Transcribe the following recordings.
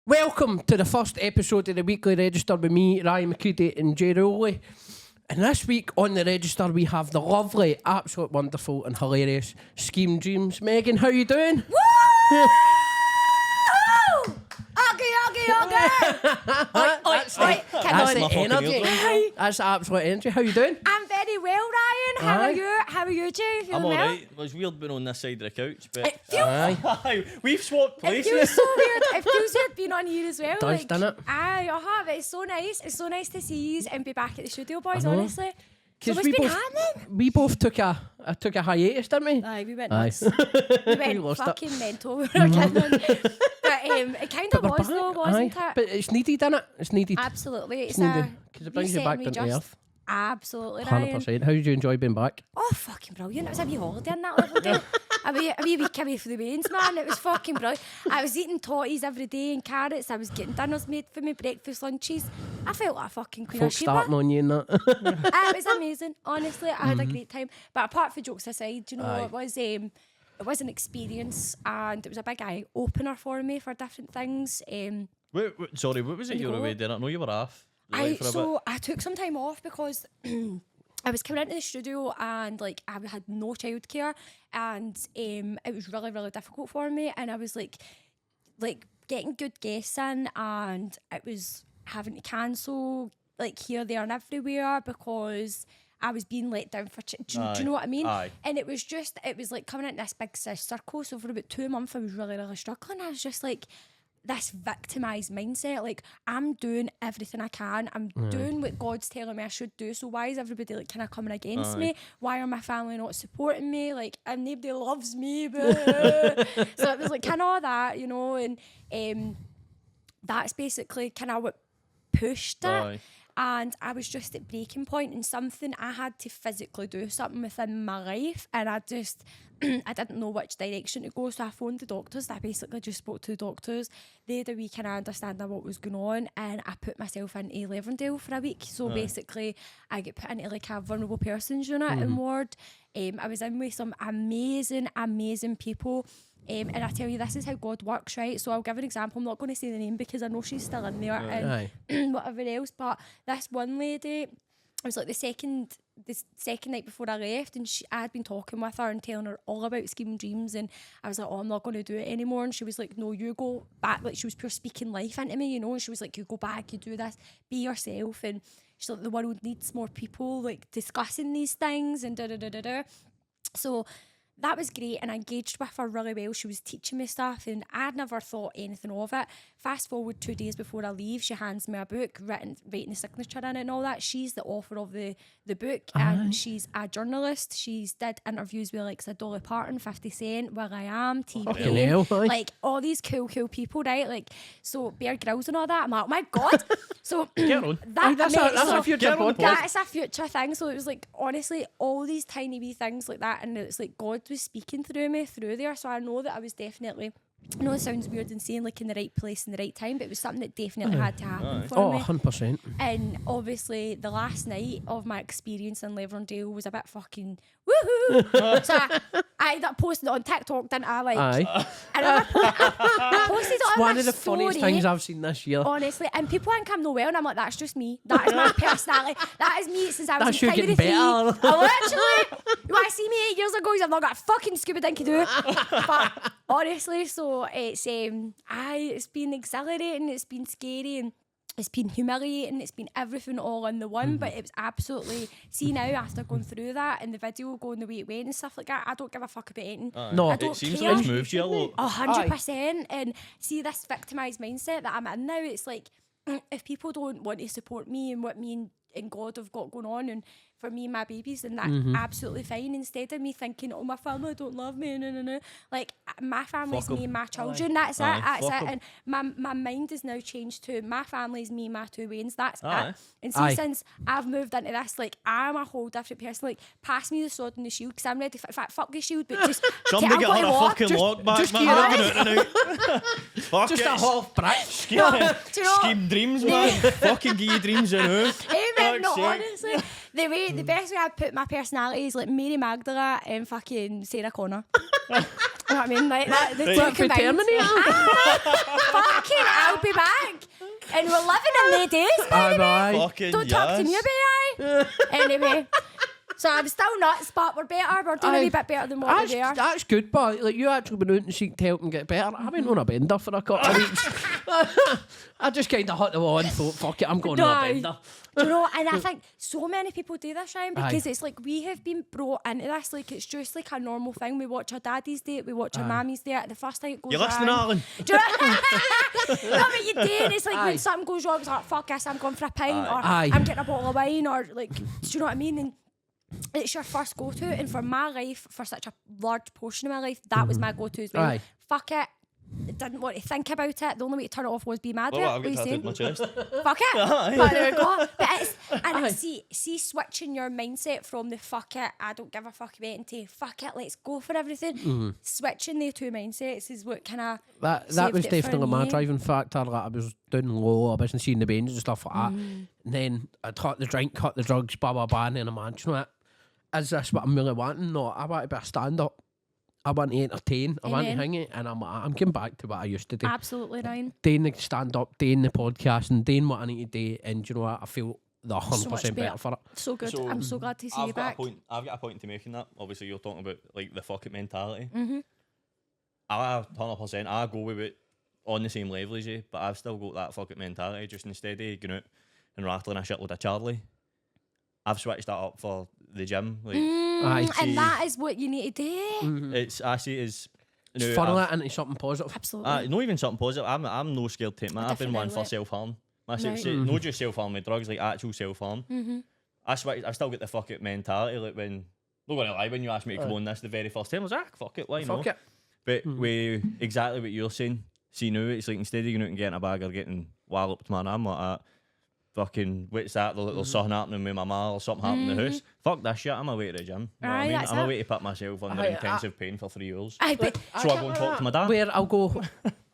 Welcome to the first episode of the Weekly Register with me, Ryan McCready and Jay Rowley. And this week on the register we have the lovely, absolute wonderful and hilarious Scheme Dreams. Megan, how you doing? Woo! That's the energy. That's the absolute energy. How you doing? I'm very well, Ryan. How are you? How are you, Jay? I'm alright. It was weird being on this side of the couch, but it feels we've swapped places. It feels so weird. It feels weird being on here as well. Does, doesn't it? Aye, it's so nice. It's so nice to see you and be back at the studio, boys, honestly. So what's been happening? We both took a hiatus, didn't we? Aye, we went nuts. We went fucking mental. We were kidding. But it kind of was though, wasn't it? But it's needed, isn't it? It's needed. Absolutely. It's needed. Because it brings you back down to earth. Absolutely, Ryan. 100%. How did you enjoy being back? Oh, fucking brilliant. It was a wee holiday in that little day. a wee week away from the mains, man. It was fucking brilliant. I was eating totties every day and carrots. I was getting dinners made for me, breakfast, lunches. I felt like a fucking queen of Sheba. Starting on you and that. It was amazing. Honestly, I had a great time. But apart from jokes aside, you know, it was an experience and it was a big eye opener for me for different things. Sorry, what was it you were away doing? I know you were off. I took some time off because I was coming into the studio and like I had no childcare and it was really, really difficult for me, and I was like getting good guests in and it was having to cancel like here, there and everywhere because I was being let down for do you know what I mean? Aye. And it was like coming into this big circle. So for about 2 months I was really, really struggling. I was just like this victimized mindset, like I'm doing everything I can, I'm doing what God's telling me I should do, so why is everybody like kind of coming against me? Why are my family not supporting me? Like, and nobody loves me. So it was like kind of all that, you know, and that's basically kind of what pushed it. And I was just at breaking point and something I had to physically do something within my life, and I didn't know which direction to go, so I phoned the doctors. I basically just spoke to the doctors. They had a wee kind of understanding of what was going on, and I put myself into Levendale for a week. So basically I get put into like a vulnerable persons unit in ward. I was in with some amazing people. And I tell you, this is how God works, right? So I'll give an example. I'm not going to say the name because I know she's still in there and whatever else. But this one lady, it was like the second night before I left, and I had been talking with her and telling her all about Scheme Dreams, and I was like, oh, I'm not going to do it anymore. And she was like, no, you go back. Like, she was pure speaking life into me, you know. And she was like, you go back, you do this, be yourself. And she's like, the world needs more people like discussing these things and da-da-da-da-da. So that was great, and I engaged with her really well. She was teaching me stuff and I'd never thought anything of it. Fast forward 2 days before I leave, she hands me a book, writing the signature in it and all that. She's the author of the book, and she's a journalist. She's did interviews with like Dolly Parton, 50 Cent, Where I Am, T-Pain, like all these cool people, right? Like, so Bear Grylls and all that. I'm like, oh my God. So that's a future podcast. That's a future thing. So it was like, honestly, all these tiny wee things like that, and it's like God was speaking through me through there. So I know that I was definitely, I know it sounds weird and saying like in the right place in the right time, but it was something that definitely had to happen for me. 100%. And obviously the last night of my experience in Levendale was a bit fucking woohoo. So I ended up posting it on TikTok, didn't I? Like, and I posted it on one of the funniest things I've seen this year. Honestly, and people ain't come nowhere, and I'm like, that's just me. That is my personality. That is me since I was that's in you getting primary 3. better. Literally, you want to see me 8 years ago? I've not got a fucking scuba dinky do. But honestly, so it's been exhilarating, it's been scary, and it's been humiliating, it's been everything all in the one, but it was absolutely, see now after going through that and the video going the way it went and stuff like that, I don't give a fuck about anything. No, I don't it seems care. like it's moved you a lot. 100%. And see this victimised mindset that I'm in now, it's like, if people don't want to support me and what me and God have got going on, and for me and my babies, then that's absolutely fine. Instead of me thinking, oh, my family don't love me, no. Like, my family's me and my children, that's it. And my mind has now changed to my family's me and my 2 Waynes, that's it. And see, since I've moved into this, like, I'm a whole different person. Like, pass me the sword and the shield, because I'm ready for, in fact, fuck the shield, but just somebody get her a fucking lock back, man. Just a half brick. Scheme Dreams, man. Fucking give you dreams, you know. Amen, no, honestly. The best way I'd put my personality is like Mary Magdalene and fucking Sarah Connor. You know what I mean? Like that. The two combined. Terminator. Fucking, I'll be back. And we're living in the days, by the way. Aye. Fucking Don't talk to me yes. about it. Anyway. So I'm still nuts, but we're better. We're doing a wee bit better than what we were. That's good, but like you actually been out and seek help and get better. I went on a bender for a couple of weeks. I just kind of hit the wall and thought, fuck it, I'm going on a bender. Do you know, and I think so many people do this, Ryan, because it's like we have been brought into this, like it's just like a normal thing. We watch our daddies do it, we watch our mammies do it. The first time it goes You listening, wrong. Alan? Do you know? No, but you do, and it's like when something goes wrong, it's like, fuck this, I'm going for a pint, or I'm getting a bottle of wine, or like, do you know what I mean? And it's your first go-to, and for my life, for such a large portion of my life, that was my go-to as well. Fuck it. I didn't want to think about it. The only way to turn it off was be mad at it. I've got tattooed my chest. Fuck it. But there we go. But it's, see switching your mindset from the fuck it, I don't give a fuck about it, into fuck it, let's go for everything. Switching the two mindsets is what kind of that was definitely my driving factor. Like I was doing low, I wasn't seeing the veins and stuff like that. And then I cut the drink, cut the drugs, blah blah blah, and then I'm like, you know what? Is this what I'm really wanting? No, I want to be a stand-up. I want to entertain. I want to hang it, and I'm getting back to what I used to do. Absolutely, Ryan. Doing the stand-up, doing the podcast, and doing what I need to do. And you know what? I feel the 100% better for it. So good. So, I'm so glad to see you back. I've got a point to make in that. Obviously, you're talking about like the fuck it mentality. I 100%. I go with it on the same level as you, but I've still got that fuck it mentality. Just instead of going out and rattling a shitload of Charlie, I've switched that up for the gym. Like, and that is what you need to do. It's I see it as Just funnel it into something positive. Absolutely. not even something positive. I'm no scared to take man. I've been one for self-harm. Not just self-harm with drugs, like actual self-harm. I still get the fuck it mentality. Like when, not gonna lie, when you asked me to come on this the very first time, I was like, fuck it, why not? Fuck it. But with exactly what you're saying, see now, it's like instead of going out and getting a bag or getting walloped, man, I'm like that. Fucking, what's that? There's something happening with my ma or something happening in the house. Fuck that shit, I'm away to the gym. You know what I mean? I'm away to put myself under intensive pain for 3 hours. So I go and talk to my dad. Where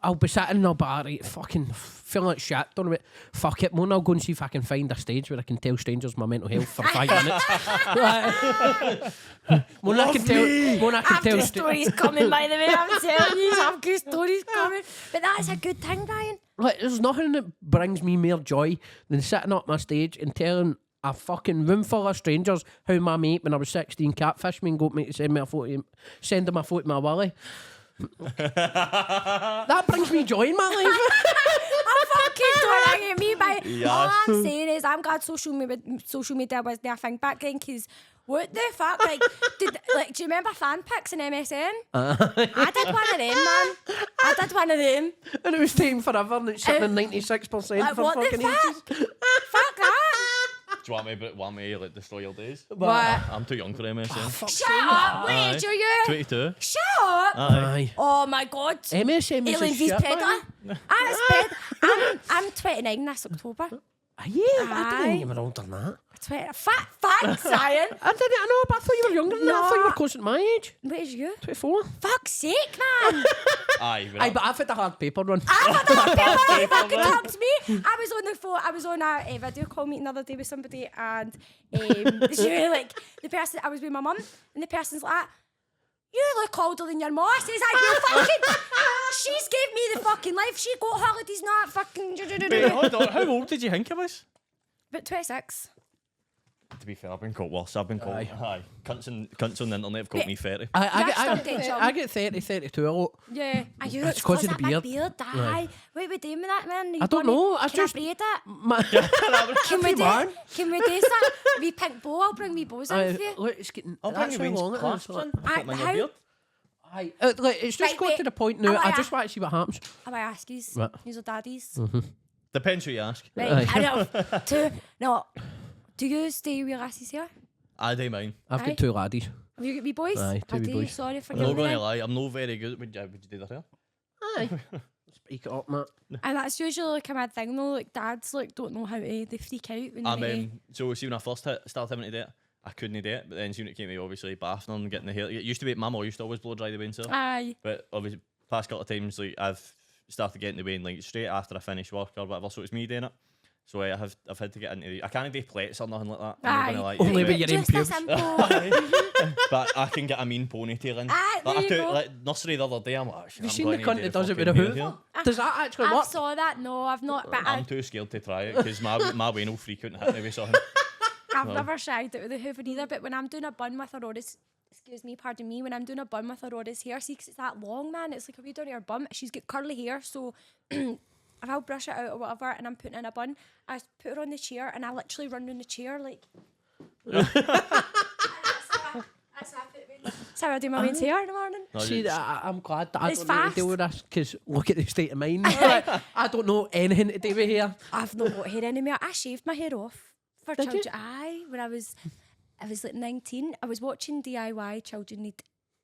I'll be sitting in a bar, right, fucking feeling like shit, don't know. Fuck it, I'll go and see if I can find a stage where I can tell strangers my mental health for 5 minutes. I've got stories coming, by the way. I'm telling you, I've got stories coming. But that's a good thing, Brian. Like, there's nothing that brings me more joy than sitting up my stage and telling a fucking room full of strangers how my mate, when I was 16, catfished me and got me to send him a photo of my willy. That brings me joy in my life. I fucking don't hang at me, but all I'm saying is I'm glad social media wasn't a thing back then, because what the fuck? Like, do you remember fan pics in MSN? I did one of them, man. I did one of them. And it was taking forever, and it's sitting at 96% like, for what fucking the fuck? ages. Fuck that. Do you want me to like destroy your days? What? I'm too young for MSN. Shut up, what age are you? 22. Shut up. Aye. Oh my god. MSN was a Alien vs shit, Predator. I'm 29 this October. Yeah, I didn't think you were older than that. Thanks, Ryan. I know, but I thought you were younger than that. I thought you were closer to my age. What is you? 24. Fuck's sake, man. Aye, But I've had a hard paper run. I've had a hard paper. Fucking talk to me. I was on the phone. I was on a video call meeting the other day with somebody, and like the person. I was with my mum, and the person's like, "You look older than your ma." I says, "I fucking." She's gave me the fucking life. She got holidays, not fucking. Wait, hold on. How old did you think I was? But 26. To be fair, I've been caught worse. I've been caught. Aye. Cunts on the internet have caught me 30. I get 30, 32 a lot. Yeah. It's because of the beard. Aye. What are we doing with that, man? I don't know. I Can just... I braid it? Can we do that? We pink bow. I'll bring me bows in for you. Look, it's getting... I'll bring you Wayne's clasps in. Put them in your beard. It's just got to the point now. I just want to see what happens. Have I asked you? These are daddies. Depends who you ask. Right, I know. No. Do you stay with lasses here? I do mine. I've got 2 laddies. Have you got wee boys? Aye, 2 wee boys. Sorry for I'm not giving going to them. lie, I'm not very good. Would you do that here? Aye. Speak it up, Matt. And that's usually like a mad thing though. Like dads like don't know how to. They freak out when they. So see when I first started having to do it, I couldn't do it. But then see when it came to obviously bathing and getting the hair. It used to be my mum used to always blow dry the way and stuff. Aye. But obviously past couple of times like I've started getting the way like straight after I finish work or whatever. So it's me doing it. So I've had to get into the... I can't do plaits or nothing like that. I'm not gonna lie. Only with your own pubes. But I can get a mean ponytail in. Aye, there Like, you go. like nursery the other day, I'm like, Have you seen the cunt that does it with a hoover? Aye. Does that actually I work? saw that. No, I've not. But I'm too scared to try it because my way will freak out and hit me with something. I've never tried it with the hoover either. But when I'm doing a bun with Aurora's, excuse me, pardon me, when I'm doing a bun with Aurora's hair, see, 'cause it's that long, man, it's like a wee down her bum. She's got curly hair, so if I'll brush it out or whatever, and I'm putting in a bun, I put her on the chair, and I literally run in the chair like. That's how I do my main hair in the morning. See, I'm glad that I It's don't need to deal with this because look at the state of mind. I don't know anything to do with hair. I've not got hair anymore. I shaved my hair off for Did you? children. Aye, when I was like 19. I was watching DIY Children Need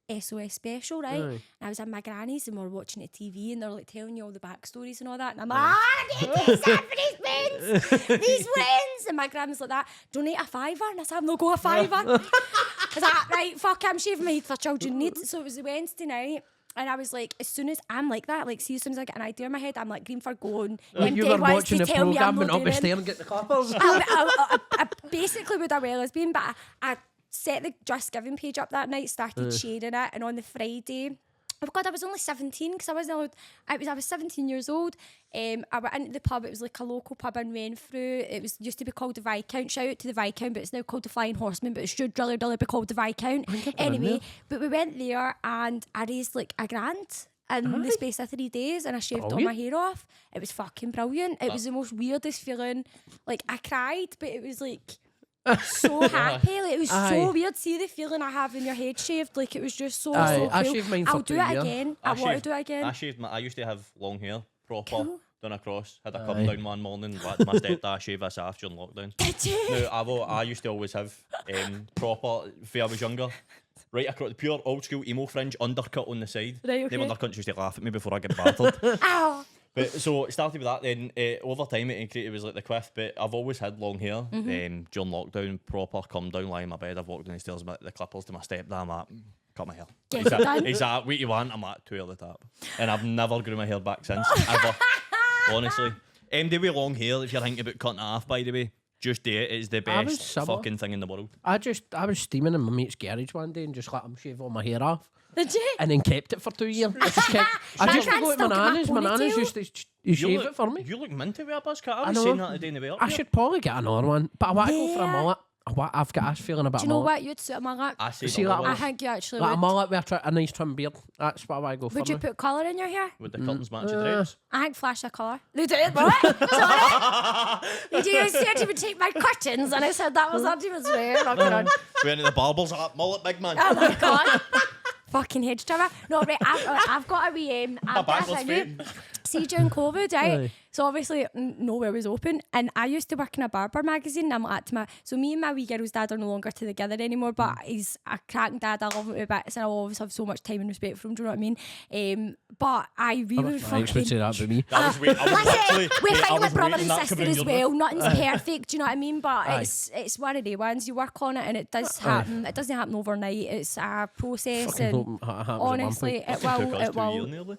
SOS special, right? Aye. And I was at my granny's and we were watching it TV and they're like telling you all the backstories and all that. And I'm like, I need to do something for these wins, these wins. And my grandma's like that, donate a £5. And I said, I'm not going a £5. I was like, right, fuck, I'm shaving my head for Children Need. So it was a Wednesday night. And I was like, as soon as I'm like that, like, see, as soon as I get an idea in my head, I'm like, green for going. You were watching the programme, went up the stair and get the clappers. I basically would have well as been, but I set the Just Giving page up that night, started sharing it, and on the Friday, oh God, I was only 17 because I wasn't allowed. I was 17 years old. I went into the pub. It was like a local pub in Renfrew. It was used to be called the Viscount. Shout out to the Viscount, but it's now called the Flying Horseman. But it should really be called the Viscount. Anyway, but we went there and I raised like £1,000 in the space of 3 days, and I shaved all my hair off. It was fucking brilliant. It was the most weirdest feeling. Like I cried, but it was like. So happy, like it was so weird. See the feeling I have in your head shaved, like it was just so cool. I shaved mine for I'll do 2 it years. again. I want to do it again. I used to have long hair, proper, Cool. done across. Had a come down one morning, watched my stepdad shave us off during lockdown. Did you? No, I used to always have proper, when I was younger, right across the pure old school emo fringe, undercut on the side. Right, okay. Them undercuts used to laugh at me before I get battered. Ow. But so it started with that, then over time it was like the quiff, but I've always had long hair. During lockdown, proper come down, lie in my bed, I've walked down the stairs, the clippers to my stepdad, I'm like, cut my hair. Get it done. He's like, what you want? I'm like, 2 at the top. And I've never grew my hair back since, ever. Honestly. MD with long hair, if you're thinking about cutting it off, by the way, just do it. It's the best fucking thing in the world. I was steaming in my mate's garage one day and just let him shave all my hair off. Did you? And then kept it for 2 years. I just kept. I just go to my nana's. My nana's used to shave it for me. You look minty with a buzz cut. I was know. saying that today in the way up I here. should probably get another one, but I want to go for a mullet. I've got this feeling about Do a you know mullet. what? You'd suit a mullet. I see See the that I one think you actually Like a would. mullet with a nice trim beard. That's what I want to go for. Would you put colour in your hair? with the curtains matching drapes. I think flash a colour. They did, what? Sorry? You said you would take my curtains, and I said that was not even swear. Not good on. Went to the barbers, mullet, big man. Oh my God. Fucking hedge trimmer. No, right, I've got a wee I've got a backless thing. See, during COVID, right? Aye. So obviously nowhere was open, and I used to work in a barber magazine. And I'm like so me and my wee girl's dad are no longer together anymore, but he's a cracking dad. I love him to bits, and I'll always have so much time and respect for him. Do you know what I mean? But I really Thanks for saying that about me. That was weird. I was literally, we're I fighting was with brother waiting and that to sister bring as your well. mouth. Nothing's perfect, do you know what I mean? But Aye. it's one of the ones. You work on it, and it does happen. It doesn't happen overnight. It's a process, Fucking and hope it happens at one honestly, point. it Took will. us It 2 years will. nearly.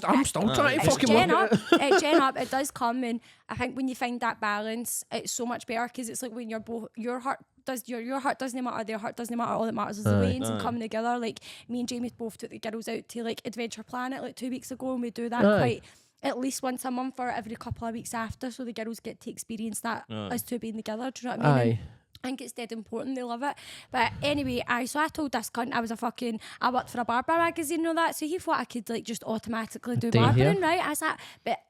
I'm still trying to It's fucking gen work up. it. It's gen up. It does come, and I think when you find that balance, it's so much better because it's like when you're both your heart doesn't matter, their heart doesn't matter. All that matters is the wains and coming together. Like me and Jamie both took the girls out to like Adventure Planet like 2 weeks ago, and we do that quite at least once a month or every couple of weeks after, so the girls get to experience that as two being together. Do you know what I mean? Aye. I think it's dead important. They love it. But anyway, so I told this cunt I worked for a barber magazine and all that. So he thought I could like just automatically do Do you hear? barbering, right? I was like, but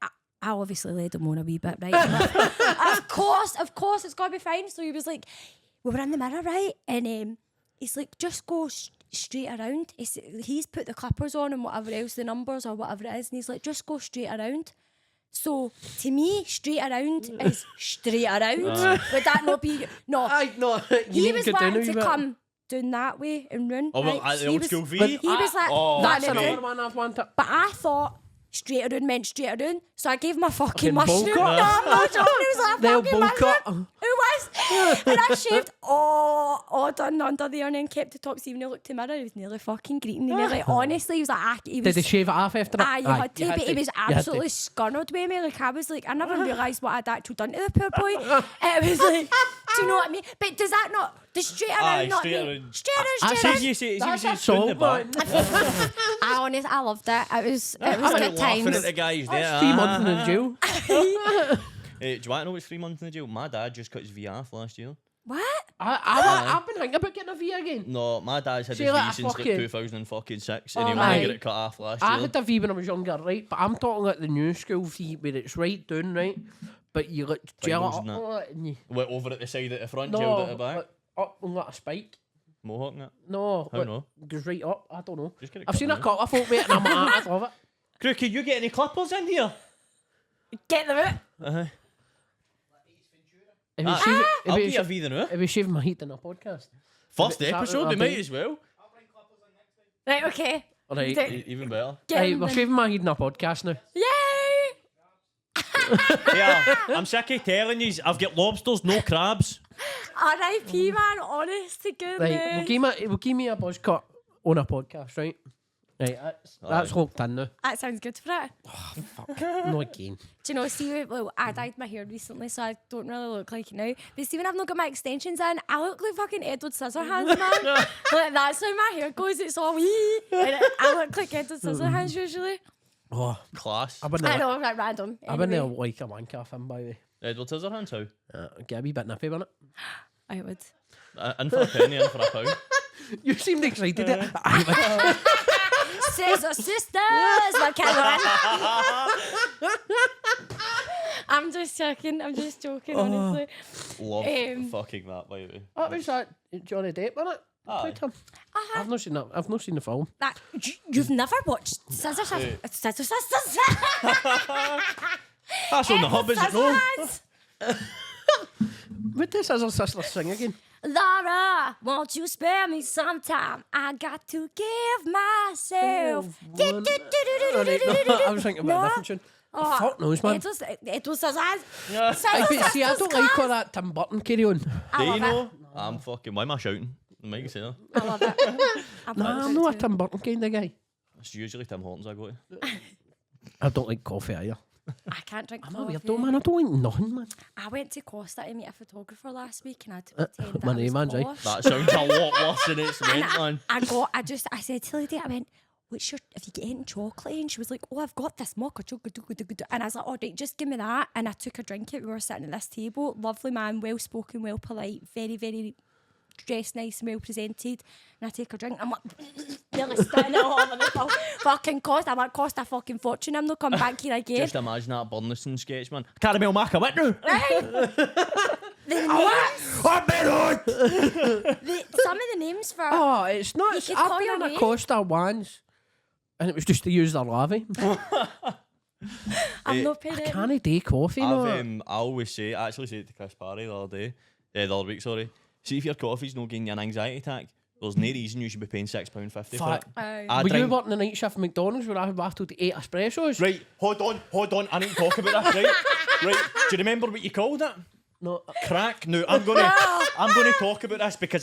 I obviously led him on a wee bit, right? of course, it's got to be fine. So he was like, we were in the mirror, right? And he's like, just go straight around. He's put the clippers on and whatever else, the numbers or whatever it is. And he's like, just go straight around. So to me, straight around is straight around. Would that not be no? No. He was wanting to come down that way and run. Oh, well, right? the He old was- school V. He was like, That's "That another it." one I've wanted. But I thought straight around meant straight around, so I gave him a fucking Fucking mushroom. bowl No, cut. I'm not joking. was like a They'll fucking bowl midget. cut. It was. And I shaved all done under there and then kept the tops even though I looked in the mirror. He was nearly fucking greeting. He nearly, honestly, he was like, he was. Did they shave it off after that? You had to, but he was You had to. absolutely scunnered with me. Like, I was like, I never realised what I'd actually done to the poor boy. It was like, do you know what I mean? But does that not, the straight around not straight me? around. Straight around. You say That's a straight in the song, back. I loved it. It was I'm good laughing at times. the guys there. That's 3 months in the jail. Do you want to know what's 3 months in the jail? My dad just cut his V off last year. What? I've been thinking about getting a V again. No, my dad's had See, his like, V since like fucking- 2006 Oh and he my. wanted to get it cut off last I year. had a V when I was younger, right? But I'm talking like the new school V where it's right down, right? But you like gel it Fingers up and that. like that and you... Went over at the side at the front, No, gelled at the back. like, up on like a spike. Mohawk that. No, How like, no? goes right up. I don't know. Just get it I've cut seen a out. couple of folk, mate, and I'm like, I love it. Crew, can you get any clippers in here? Get them out. Uh-huh. If we shave, I'll if be a we, V the now. if we shave my heat in a podcast. First Is that episode, what we I might think? as well. Right, okay. Right, D- Even better. Get right, them we're then. shaving my heat in a podcast now. Yay! Yeah, I'm sick of telling you, I've got lobsters, no crabs. R.I.P. man, honest to goodness. Right, we'll give me a buzz cut on a podcast, right? Right, that's locked in now. That sounds good for it. No again. Do you know, see, well, I dyed my hair recently, so I don't really look like it now. But see, when I've not got my extensions in, I look like fucking Edward Scissorhands, man. Like, that's how my hair goes. It's all wee. And I look like Edward Scissorhands usually. Oh, Class. I wouldn't I have, know, right, random. I wouldn't Anyway, have like a wank off him, by the way. Edward Scissorhands, how? Get a wee bit nippy on it. I would. In for a penny, in for a pound. You seemed excited. Scissor sisters, my Cameron. I'm just joking. I'm just joking, honestly. Love Um, fucking that, by the way. What was that? Johnny Depp, wasn't it? Aye. Played him. I've not seen that. I've not seen the film. That you've never watched Scissor Sisters? Scissor Sisters. That's on the hub, is it no? What does his sister sing again? Laura, won't you spare me some time? I got to give myself. I was thinking about a different tune. Oh, Fuck knows, man. It was Scissor Yeah. See, I don't like all that Tim Burton carry on. Do I you love know? it. I'm fucking. Why am I shouting? The mic say that. I love it. I Nah, love I'm it not a too. Tim Burton kind of guy. It's usually Tim Hortons I go to. I don't like coffee either. I can't drink I'm a coffee. weirdo, man. I don't like nothing, man. I went to Costa to meet a photographer last week and I had to pretend that money I was man's right. posh. That sounds a lot worse than it's And meant, man. I said to the lady, I went, what's your, if you get any chocolate? And she was like, oh, I've got this mocha chocolate. And I was like, oh, right, just give me that. And I took a drink. We were sitting at this table. Lovely man, well spoken, well polite, very, very dressed nice and well presented. And I take a drink. I'm like, nearly spitting it all over the fucking Costa. I'm like, cost a fucking fortune. I'm not coming back here again. Just imagine that Burleson sketch, man. Caramel maca, what now? I've been on! Some of the names for... Oh, it's not. You could I've call been your on a name. Costa once, and it was just to use their lavy. I'm not paying I it. can't do coffee, no. I always say, I actually said it to Chris Parry the other day, the other week, sorry. See if your coffee's not giving you an anxiety attack, there's no reason you should be paying £6.50 for Fuck. it. Aye. Were you working the night shift at McDonald's where I had battled to 8 espressos? Right, hold on, I need to talk about this, right? Do you remember what you called it? No. Crack. No, I'm gonna talk about this because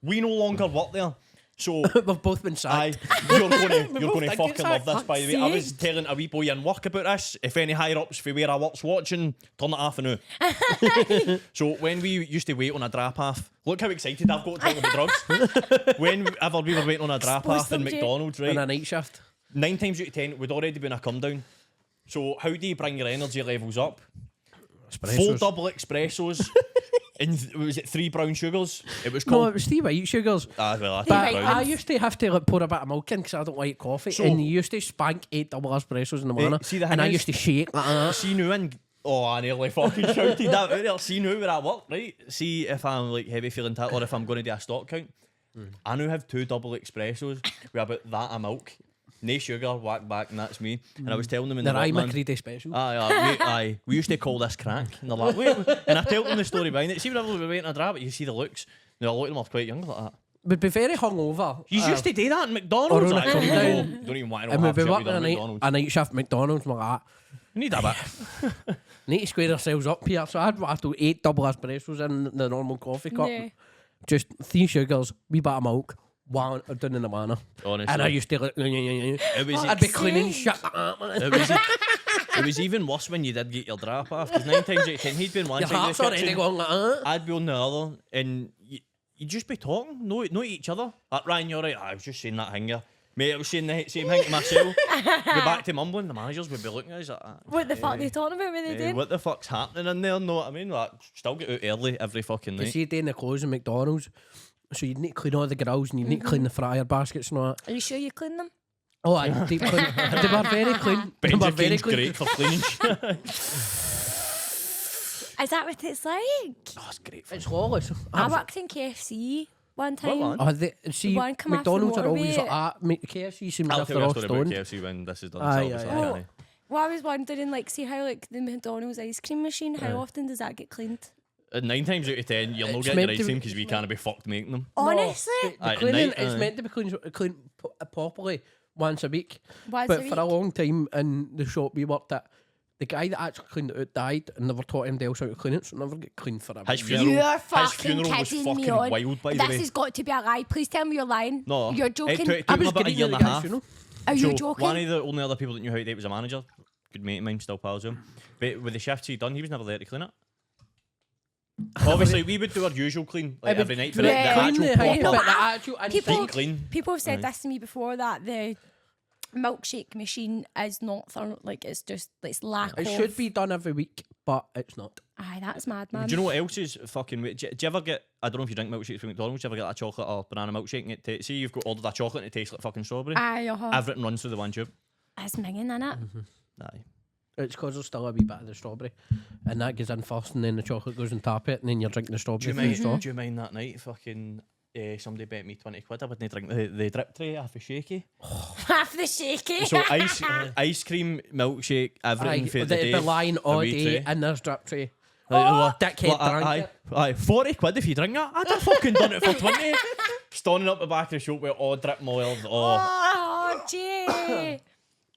we no longer work there. So We've both been sacked. you're gonna think fucking it's love like, this, by the way. I was telling a wee boy in work about this. If any higher ups for where I work's watching, turn it off now. So when we used to wait on a drop off, look how excited I've got to talk about drugs. Whenever we were waiting on a drop off in subject. McDonald's, On right? a night shift. 9 times out of 10, we'd already been a come down. So how do you bring your energy levels up? 4 Espressos. double espressos and was it 3 brown sugars? It was No, called. it was 3 white sugars. Well, I think But brown. I used to have to like, pour a bit of milk in because I don't like coffee. So- and you used to spank 8 double espressos in the morning. see, the and thing I is- used to shake like that. See now and I nearly fucking shouted that out there. See now where I work, right? See if I'm like heavy feeling tight or if I'm going to do a stock count. I now have 2 double espressos with about that of milk. No sugar, whack back, and that's me. And I was telling them in the They're work, my man, creedy special. we used to call this crack. And they're like, wait. And I tell them the story behind it. See whenever we were waiting a drab, you see the looks. Now a lot of them are quite young like that. We'd be very hungover. You used to do that in McDonald's. or on a I come down. don't even want to know And how we'd be shit we working done a at night, McDonald's. a night shift at McDonald's and like that. You need a bit. Need to square ourselves up here. So I'd rattle 8 double espressos in the normal coffee cup. Yeah. Just 3 sugars, wee bit of milk, one down in the manner. Honestly. And I used to I'd be cleaning shit like that. It was even worse when you did get your drop off, because 9 times out of 10 he'd been one Your side of heart's the already kitchen, going like that. I'd be on the other, and you'd just be talking, no to each other. Like, Ryan, you're right, I was just saying that thing here. Mate, I was saying the same thing to myself. Be back to mumbling, the managers would be looking at us like that. What the fuck are they talking about when they doing? What the fuck's happening in there, know what I mean? Like, still get out early every fucking You night. see, doing the clothes in McDonald's, so you'd need to clean all the grills and you'd need to clean the fryer baskets and all that. Are you sure you clean them? Oh, I deep clean. They were very clean. They were very Benjamin's clean. great for cleaning shit. Is that what it's like? Oh, it's great for It's flawless. I worked in KFC one time. one? See, One come off the McDonald's are always motorway. like that. KFC seems I'll like tell they're you a all story about stoned. KFC when this is done. Aye, so aye, obviously, aye. Well, I was wondering, like, see how, like, the McDonald's ice cream machine, how often does that get cleaned? 9 times out of 10, you're not It's getting your meant ice to cream be- because we can't be fucked making them. Honestly? The Aye, at cleaning night, is aye. meant to be cleaned properly once a week. Once But a for a week? long time in the shop we worked at, the guy that actually cleaned it out died and never taught anybody else how to clean it, so it never get cleaned for a His year. funeral, You're his fucking funeral was kidding me fucking on. wild, by the This way. has got to be a lie. Please tell me you're lying. No, You're it joking. took I him was about a getting year and a the guys, half. you know. Are you So, joking? one of the only other people that knew how to do it was a manager. Good mate of mine, still pals with him. But with the shifts he'd done, he was never there to clean it. Obviously, we would do our usual clean like, every night for Yeah. the Clean actual the house, proper. but the actual People, Deep clean. people have said Aye. this to me before, that the milkshake machine is not like it's just it's lack It of. should be done every week, but it's not. Aye, that's mad, man. Do you know what else is fucking weird? Do you ever get, I don't know if you drink milkshakes from McDonald's, do you ever get a chocolate or banana milkshake and it see you've got ordered a chocolate and it tastes like fucking strawberry? Aye, Everything runs through the one tube. That's minging, innit? Aye. It's because there's still a wee bit of the strawberry, and that goes in first, and then the chocolate goes in top it, and then you're drinking the Do strawberry you from the straw. mind? Do you mind that night? Fucking somebody bet me 20 quid. I wouldn't drink the drip tray half a shaky. Half the shaky. So ice cream, milkshake, everything for the day. They'd be lying all wee day tray. in their drip tray. Like, Dickhead drank aye, it. aye, 40 quid if you drink that. I'd have fucking done it for 20. Standing up the back of the shop with all drip moiled. Oh, gee.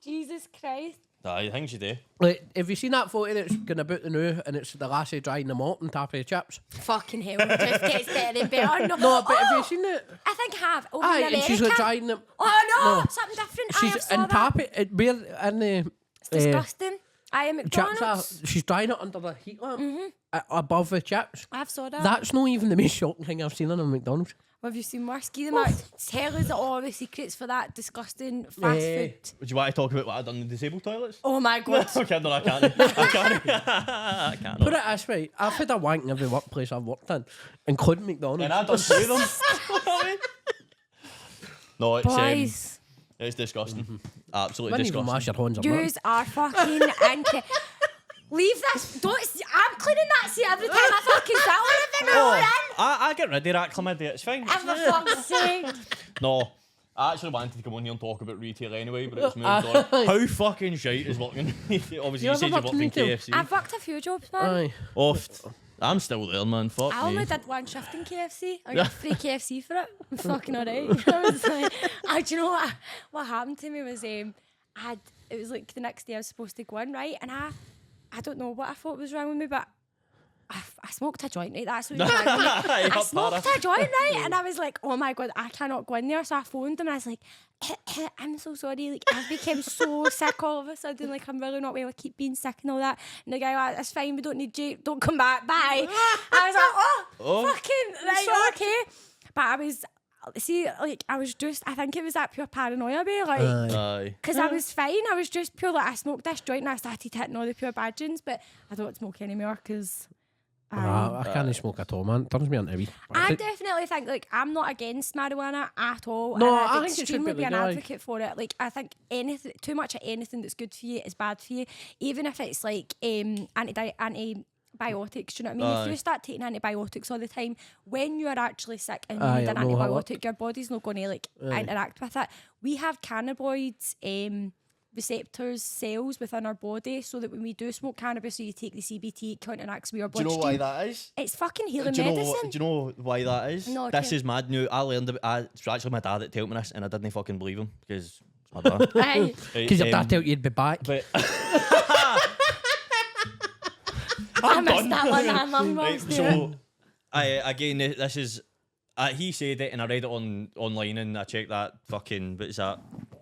Jesus Christ. Aye, things you do. Like, have you seen that photo that's going about the new, and it's the lassie drying the mop and tapping the chips? Fucking hell, it just gets better and better. No, but have you seen it? I think I have. Over Aye, in and America. she's like drying them. Oh no, No. something different. She's I saw in that. tapping it. Where in the It's disgusting. I am chips McDonald's. she's drying it under the heat lamp above the chips. I've saw that. That's not even the most shocking thing I've seen in a McDonald's. Have you seen worse? Give them out. Tell us all the secrets for that disgusting fast food. Would you want to talk about what I done in the disabled toilets? Oh my god. Okay, no, I can't. I can't. I can't. Put it this way, I've had a wank in every workplace I've worked in, including McDonald's. And I done two of them. No, Boys, it's disgusting. Absolutely Wouldn't even disgusting. wash your hands or yous are fucking into. Leave this. I'm cleaning that seat every time I fucking sit on it. Then I get rid of that chlamydia, it's fine. for fuck's sake. No, I actually wanted to come on here and talk about retail anyway, but it's moved on. How fucking shite is working in retail? Obviously, you You said ever you worked worked in in retail? KFC. I've worked a few jobs, man. Aye. Oft. I'm still there, man. Fuck I only me. did one shift in KFC. I got free KFC for it. I'm fucking alright. I was like, do you know what happened to me was it was like the next day I was supposed to go in, right? And I don't know what I thought was wrong with me, but I smoked a joint, right? That's what was wrong with me. I You're smoked para. a joint, right? And I was like, oh my God, I cannot go in there. So I phoned them and I was like, I'm so sorry. Like, I became so sick all of a sudden. Like, I'm really not well. I keep being sick and all that. And the guy was like, that's fine. We don't need you. Don't come back. Bye. I was like, Oh. fucking, right, okay. But I think it was that pure paranoia, babe. Like, Aye. because I was fine. I was just pure, like, I smoked this joint and I started hitting all the pure badgings, but I don't smoke anymore because I can't smoke at all, man. It turns me on every. I definitely think, like, I'm not against marijuana at all. No, and I I'd think it should extremely be be an legal, advocate for it. Like, I think too much of anything that's good for you is bad for you. Even if it's like antibiotics, do you know what I mean? Aye. If you start taking antibiotics all the time, when you're actually sick and you Aye, need an I know how it antibiotic, your body's not going to like interact with it. We have cannabinoids receptors cells within our body, so that when we do smoke cannabis or you take the CBT, it counteracts with your Do you know bloodstream. why that is? It's fucking healing Do you know medicine. do you know why that is? No, this okay. is mad new. I learned about. It's actually my dad that told me this, and I didn't fucking believe him because it's my dad. Aye. Because your dad told you you'd be back. But I missed that one. I'm Right, lost there. so, again, this is. He said it, and I read it online, and I checked that fucking. What is that?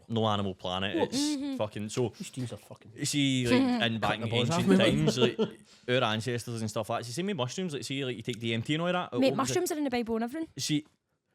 No Animal Planet. It's fucking so. These teams are fucking. See, like in back in the balls off ancient me. times, like our ancestors and stuff like that. See, same with mushrooms. Like, see, like you take DMT and all that. Mate, mushrooms are in the Bible and everything. See,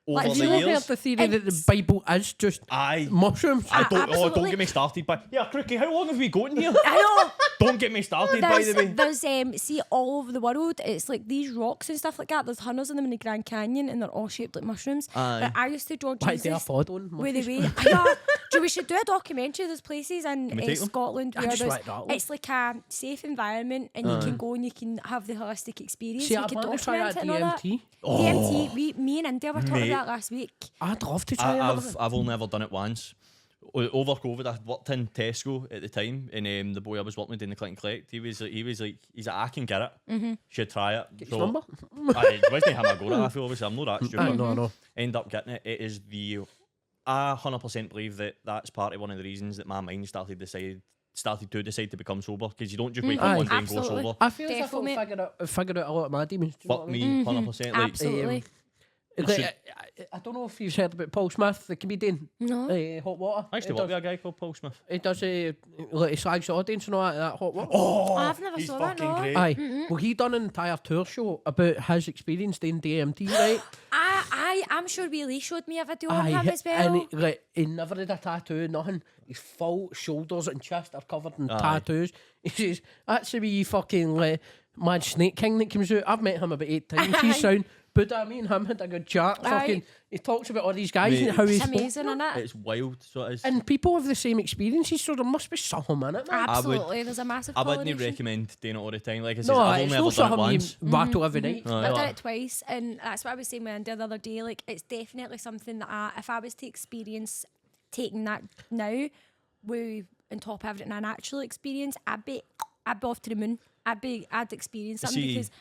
Like, over if the you Have you years. heard the theory that the Bible is just Aye. mushrooms? Don't Absolutely. get me started. But yeah, Crookie, how long have we got in here? I know. Don't get me started. By the way, There's see all over the world. It's like these rocks and stuff like that. There's hundreds of them in the Grand Canyon, and they're all shaped like mushrooms. Aye. But I used to draw Why they are Jesus. pod on? Where they mushrooms? wait. I know. We should do a documentary. There's places in Can we take them? Scotland I where just there's, like that one. it's like a safe environment, and you can go and you can have the holistic experience. See, you I can want to try document that it and all that. DMT. DMT. Me and India were talking Mate. about that last week. I'd love to try that. I've only ever done it once. Over COVID, I worked in Tesco at the time, and the boy I was working with in the Click and Collect, he's like, I can get it. Should try it. Get his number? I wasn't him I go to. I feel obviously I'm not that stupid. I know. End up getting it. It is I 100% believe that's part of one of the reasons that my mind started to decide to become sober, because you don't just wake up one day and go Absolutely. sober. I feel as if I'll Definitely. figure out a lot of my demons. Do you know Fuck what I mean? me, 100%. Like, Absolutely. Like, I don't know if you've heard about Paul Smith, the comedian. No. Hot water. I used to work with a guy called Paul Smith. He does like he slags the audience and all that hot water. Oh, I've never he's saw that, fucking no. great. Aye. Well, he done an entire tour show about his experience doing DMT, right? I'm sure Lee showed me a video of him Aye, as well. and he never had a tattoo, nothing. His full shoulders and chest are covered in Aye. tattoos. He says, that's a wee fucking mad snake king that comes out. I've met him about 8 times. He's sound. Buddha, me and him had a good chat. Aye. Fucking, he talks about all these guys Mate, and how he's It's amazing, isn't it? It's wild, so it is. and people have the same experiences, so there must be something in it, man. Absolutely. There's a massive I wouldn't correlation. recommend doing it all the time. Like I said, No, I've it's only not ever done it something once. you rattle every night. Aye. I've done it twice, and that's what I was saying with India the other day. Like, it's definitely something that if I was to experience taking that now, with on top of everything I naturally experience, I'd be off to the moon. I'd experience something See- because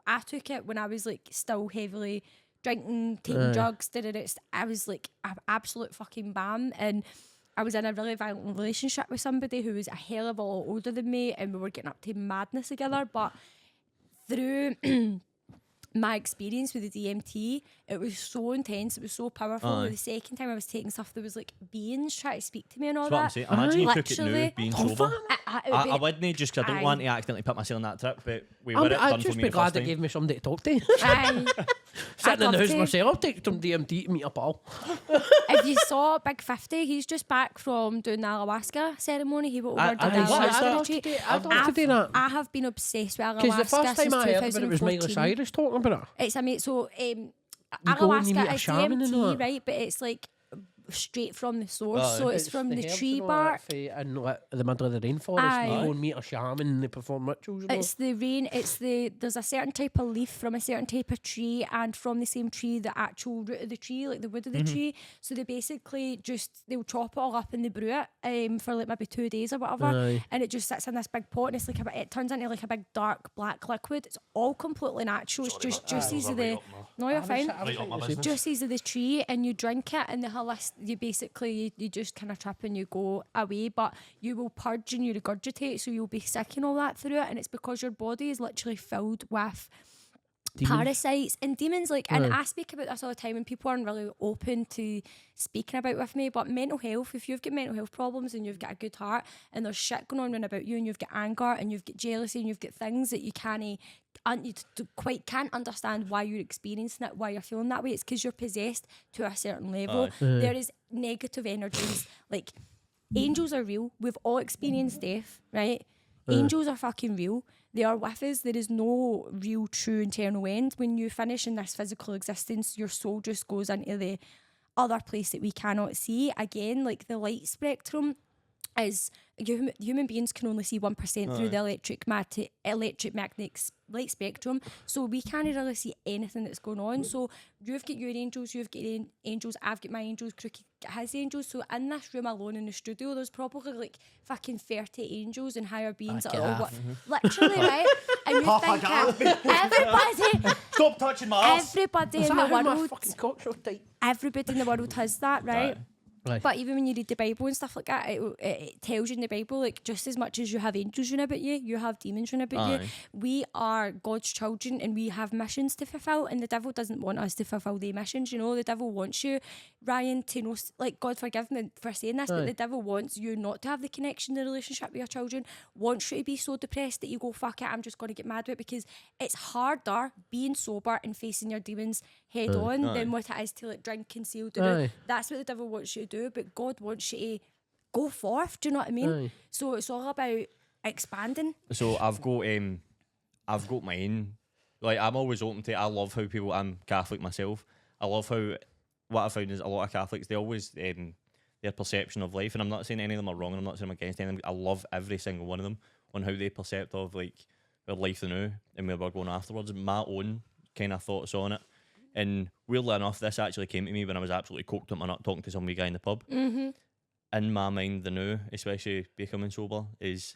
I took it when I was like still heavily drinking, taking drugs. I was like an absolute fucking bam, and I was in a really violent relationship with somebody who was a hell of a lot older than me, and we were getting up to madness together. But through my experience with the DMT, it was so intense, it was so powerful. Aye. The second time I was taking stuff, there was like beings trying to speak to me and all That's what I'm that. saying. Imagine you took it now, Literally. being sober. It would be- I wouldn't, just because I don't Aye. want to accidentally put myself on that trip, but we were it I'd done for just me be the glad first they time. gave me somebody to talk to. Aye. Sitting in the love house to. myself, I'll take some DMT to meet a pal. If you saw Big 50, he's just back from doing the ayahuasca ceremony. He went over and did the what is ayahuasca that? retreat. I'd love to do that. I have been obsessed with ayahuasca Because the first since time I heard about it was Miley 2014. Cyrus talking about it. It's amazing. So You go and you meet ayahuasca a is shaman and all DMT, that. right? But it's like straight from the source. Aye. So it's from the herbs tree and all that bark. in like, the middle of the rainforest. And Aye. you go and meet a shaman and they perform rituals. And It's the rain. There's a certain type of leaf from a certain type of tree, and from the same tree, the actual root of the tree, like the wood of the tree. So they basically they'll chop it all up and they brew it for like maybe 2 days or whatever, Aye. and it just sits in this big pot, and it's like it turns into like a big dark black liquid. It's all completely natural. It's just juices of the. No, you're fine. Juices of the tree, and you drink it, and you basically you just kind of trip and you go away, but you will purge and you regurgitate, so you'll be sick and all that through it, and it's because your body is literally filled with parasites and demons. Like, and I speak about this all the time, and people aren't really open to speaking about with me, but mental health, if you've got mental health problems and you've got a good heart and there's shit going on about you, and you've got anger and you've got jealousy and you've got things that you can't understand why you're experiencing it, why you're feeling that way, it's because you're possessed to a certain level. There is negative energies. Like, angels are real. We've all experienced death, right? Angels are fucking real. They are with us. There is no real true eternal end. When you finish in this physical existence, your soul just goes into the other place that we cannot see. Again, like the light spectrum is human beings can only see 1% through the electromagnetic light spectrum, so we can't really see anything that's going on. So you've got your angels, you've got angels, I've got my angels, Crookie got his angels. So in this room alone in the studio, there's probably like fucking 30 angels and higher beings that are all literally, right? And you think everybody Stop touching my ass. everybody in the my world fucking cock so tight. everybody in the world has that, right? Right. But even when you read the Bible and stuff like that, it tells you in the Bible, like, just as much as you have angels round about you have demons round about you. We are God's children and we have missions to fulfill, and the devil doesn't want us to fulfill the missions, you know. The devil wants you, Ryan, to know, like, God forgive me for saying this, but the devil wants you not to have the connection, the relationship with your children, wants you to be so depressed that you go, fuck it, I'm just going to get mad with it, because it's harder being sober and facing your demons head on than what it is to, like, drink and seal. That's what the devil wants you to do, but God wants you to go forth. Do you know what I mean? So it's all about expanding. So I've got mine. Like, I'm always open to it. I love how people. I'm Catholic myself. I love how what I found is a lot of Catholics, they always their perception of life, and I'm not saying any of them are wrong, and I'm not saying I'm against any of them. I love every single one of them on how they perceive of, like, their life now and where we're going afterwards. My own kind of thoughts on it. And weirdly enough, this actually came to me when I was absolutely coked up my nut talking to some wee guy in the pub. In my mind, the now, especially becoming sober, is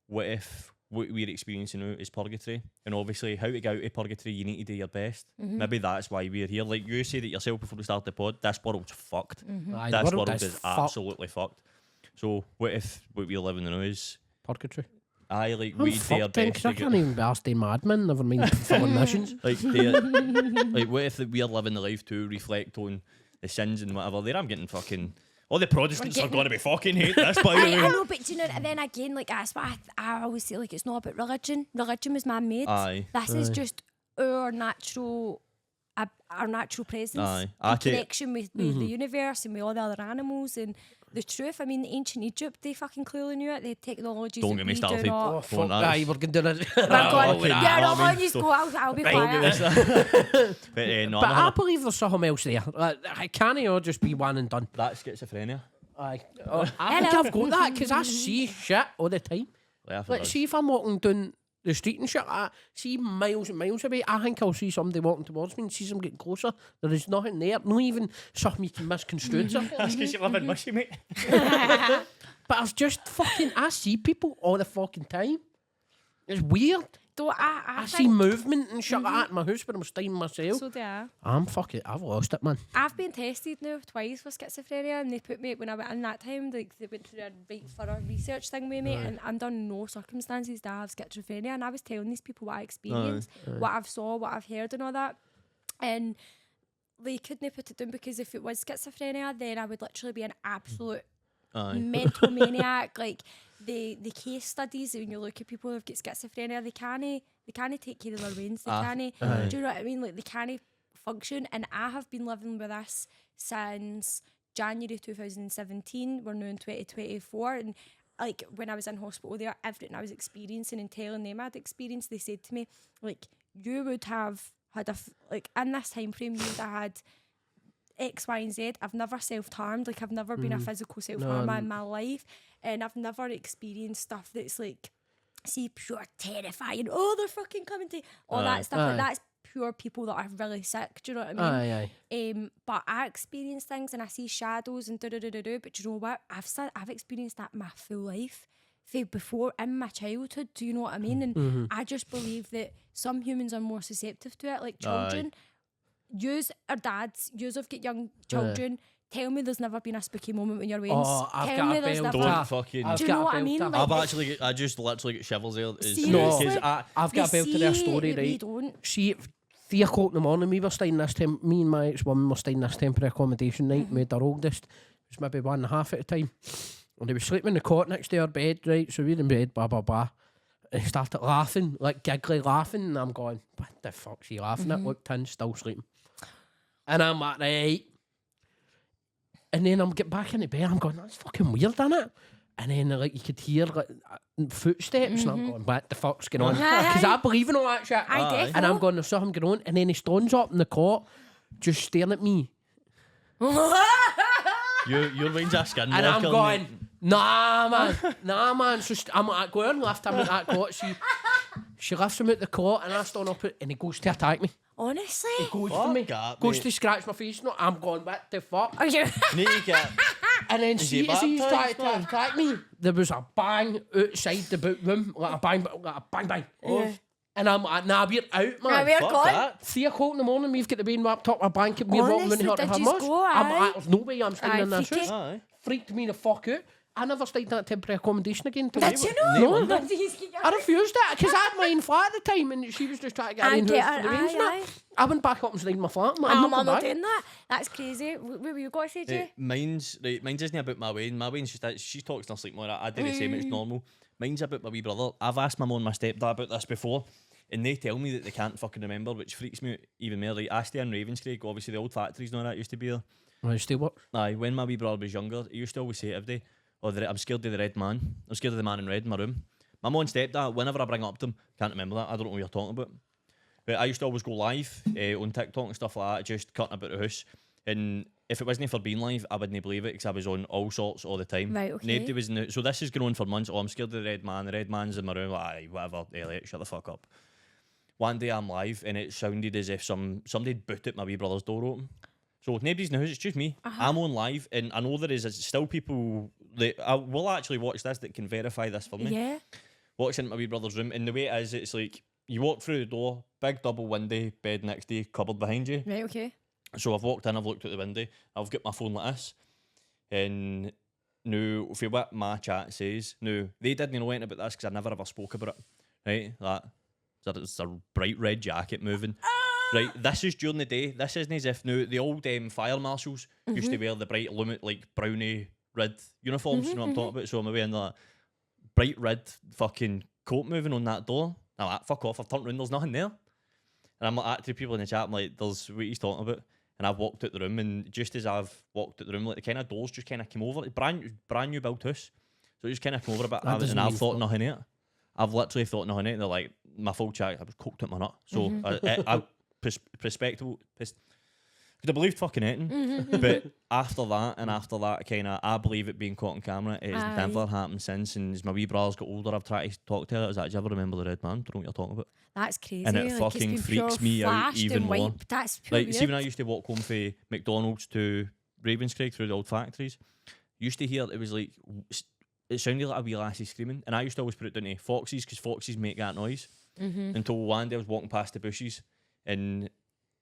what if what we're experiencing now is purgatory? And obviously, how to get out of purgatory, you need to do your best. Maybe that's why we're here. Like you said it yourself before we started the pod, this world's fucked. This world is absolutely fucked. So what if what we're living now is purgatory? Aye, like, I'm we do our fucked then, best. 'cause I can't even be arsed to madman, never mind fulfilling missions. Like, what if we're living the life to reflect on the sins and whatever? There, I'm getting fucking. All the Protestants are going to be fucking hate this, by the way. I know, but do you know, and then again, like, that's what I always say, like, it's not about religion. Religion was man-made. This is just our natural presence, in connection with the universe and with all the other animals and the truth. I mean, ancient Egypt, they fucking clearly knew it. They had technologies Don't that get me we started. do not. Oh, fuck, aye, we're going to do this. I'll be quiet. But no, But I believe there's something else there. I can't all just be one and done. that's schizophrenia. Aye. I think I've got that because I see shit all the time. Like, see if I'm walking down the street and shit, I see miles and miles away, I think I'll see somebody walking towards me and see them getting closer. There is nothing there, not even something you can misconstrue. That's because you live in Mushy, mate. But I've just fucking, I see people all the fucking time. It's weird. I see movement and shit like that in my house, but I'm staying myself. So do I. I've lost it, man. I've been tested now twice for schizophrenia, and they put me, when I went in that time, like, they went through a right thorough research thing with me, and under no circumstances did I have schizophrenia, and I was telling these people what I experienced, what I've saw, what I've heard and all that, and they couldn't put it down, because if it was schizophrenia, then I would literally be an absolute mental maniac. Like, the case studies, when you look at people who've got schizophrenia, they can't take care of their brains. They can't. Do you know what I mean? Like, they can't function. And I have been living with this since January 2017. We're now in 2024, and like, when I was in hospital there, everything I was experiencing and telling them I'd experienced, they said to me, like, you would have had like, in this time frame, you would have had X, Y, and Z. I've never self-harmed. Like, I've never been a physical self-harmer in my life, and I've never experienced stuff that's, like, see, pure terrifying. Oh, they're fucking coming to all that stuff. Like, that's pure people that are really sick. Do you know what I mean? But I experience things and I see shadows and do. But you know what? I've experienced that my full life. Before, in my childhood. Do you know what I mean? And I just believe that some humans are more susceptible to it, like children. Yous are dads, yous have got young children. Tell me there's never been a spooky moment when you're weighing. Tell me there's never. Don't fucking. Do you know what I mean? Like, I just literally get shivers there. Seriously? I've got a belt to their story, right? See, at 3 o'clock in the morning, we were staying this me and my ex-woman were staying this temporary accommodation night. We had our oldest, it was maybe 1.5 at the time. And they were sleeping in the cot next to our bed, right? So we're in bed, blah, blah, blah. And he started laughing, like giggly laughing. And I'm going, what the fuck's he laughing at? Look, Tim's still sleeping. And I'm like, right. And then I'm getting back into bed. I'm going, that's fucking weird, isn't it? And then, like, you could hear, like, footsteps. And I'm going, what the fuck's going on? Because I believe in all that shit. And I'm going, there's something going on. And then he stands up in the cot, just staring at me. Your range of skin. And I'm going, nah, man. So I'm like, go and lift him out that cot. She lifts him out the cot, and I stand up, and he goes to attack me. Honestly? He goes to me. Goes to scratch my face. No, I'm going, what the fuck? Are you? And then see, he's trying to attack me. There was a bang outside the boot room, like a bang. Yeah. And I'm like, nah, we're out, man. we're Fuck gone. that. 3 o'clock in the morning, we've got the bean wrapped up, our blanket, we're walking Honestly, around did her yous house. go, I'm aye? like, there's no way I'm staying in this freaky. house. Aye. Freaked me the fuck out. I never stayed in that temporary accommodation again. Did you know? No, wonder. I refused it because I had my own flat at the time and she was just trying to get her Aye, in get house her, for the rains and aye, that. I went back up and stayed in my flat. I'm not I'm going not back. doing that. That's crazy. What were you going to say, Jay? Mine's isn't about my Wayne. My Wayne's just that she talks in her sleep more. I do the same. It's normal. Mine's about my wee brother. I've asked my mum and my stepdad about this before, and they tell me that they can't fucking remember, which freaks me out even more. Like I stay in Ravenscraig, obviously the old factories and all that used to be there. I still work. Aye, when my wee brother was younger, he used to always say every day, I'm scared of the red man. I'm scared of the man in red in my room. My mum and stepdad, whenever I bring up to them, can't remember that. I don't know what you're talking about. But I used to always go live on TikTok and stuff like that, just cutting about the house. And if it wasn't for being live, I wouldn't believe it because I was on all sorts all the time. Right, okay. Nobody was so this has gone on for months. Oh, I'm scared of the red man. The red man's in my room. Aye, whatever, Elliot, shut the fuck up. One day I'm live and it sounded as if somebody had booted my wee brother's door open. So nobody's in the house, it's just me. I'm on live and I know there is still people that I will actually watch this that can verify this for me. Yeah. Walks into my wee brother's room and the way it is, it's like you walk through the door, big double window, bed next to you, cupboard behind you. Right, okay. So I've walked in, I've looked out the window, I've got my phone like this. And now, for what my chat says, now they didn't know anything about this because I never ever spoke about it. Right? It's a bright red jacket moving. Right, this is during the day. This isn't as if now the old fire marshals used to wear the bright like brownie red uniforms. You know what I'm talking about? So I'm wearing that bright red fucking coat moving on that door. I'm like, fuck off! I've turned around. There's nothing there. And I'm like, to people in the chat, I'm like, there's what he's talking about. And I've walked out the room, and just as I've walked out the room, like the kind of doors just kind of came over. It's brand new built house, so it just kind of came over a bit. And I've thought nothing of it. I've literally thought nothing of it. They're like, my full chat, I was coked at my nut. So I could have believed fucking anything. But after that, kind of, I believe it being caught on camera. It has never happened since. And as my wee brother's got older, I've tried to talk to her. I was like, do you ever remember the red man? Don't know what you're talking about. That's crazy. And it like, fucking it's been freaks pure me out flashed even and more. wiped. That's pure Like, see, when I used to walk home from McDonald's to Ravenscraig through the old factories, used to hear it was like, it sounded like a wee lassie screaming. And I used to always put it down to foxes because foxes make that noise. Until one day I was walking past the bushes and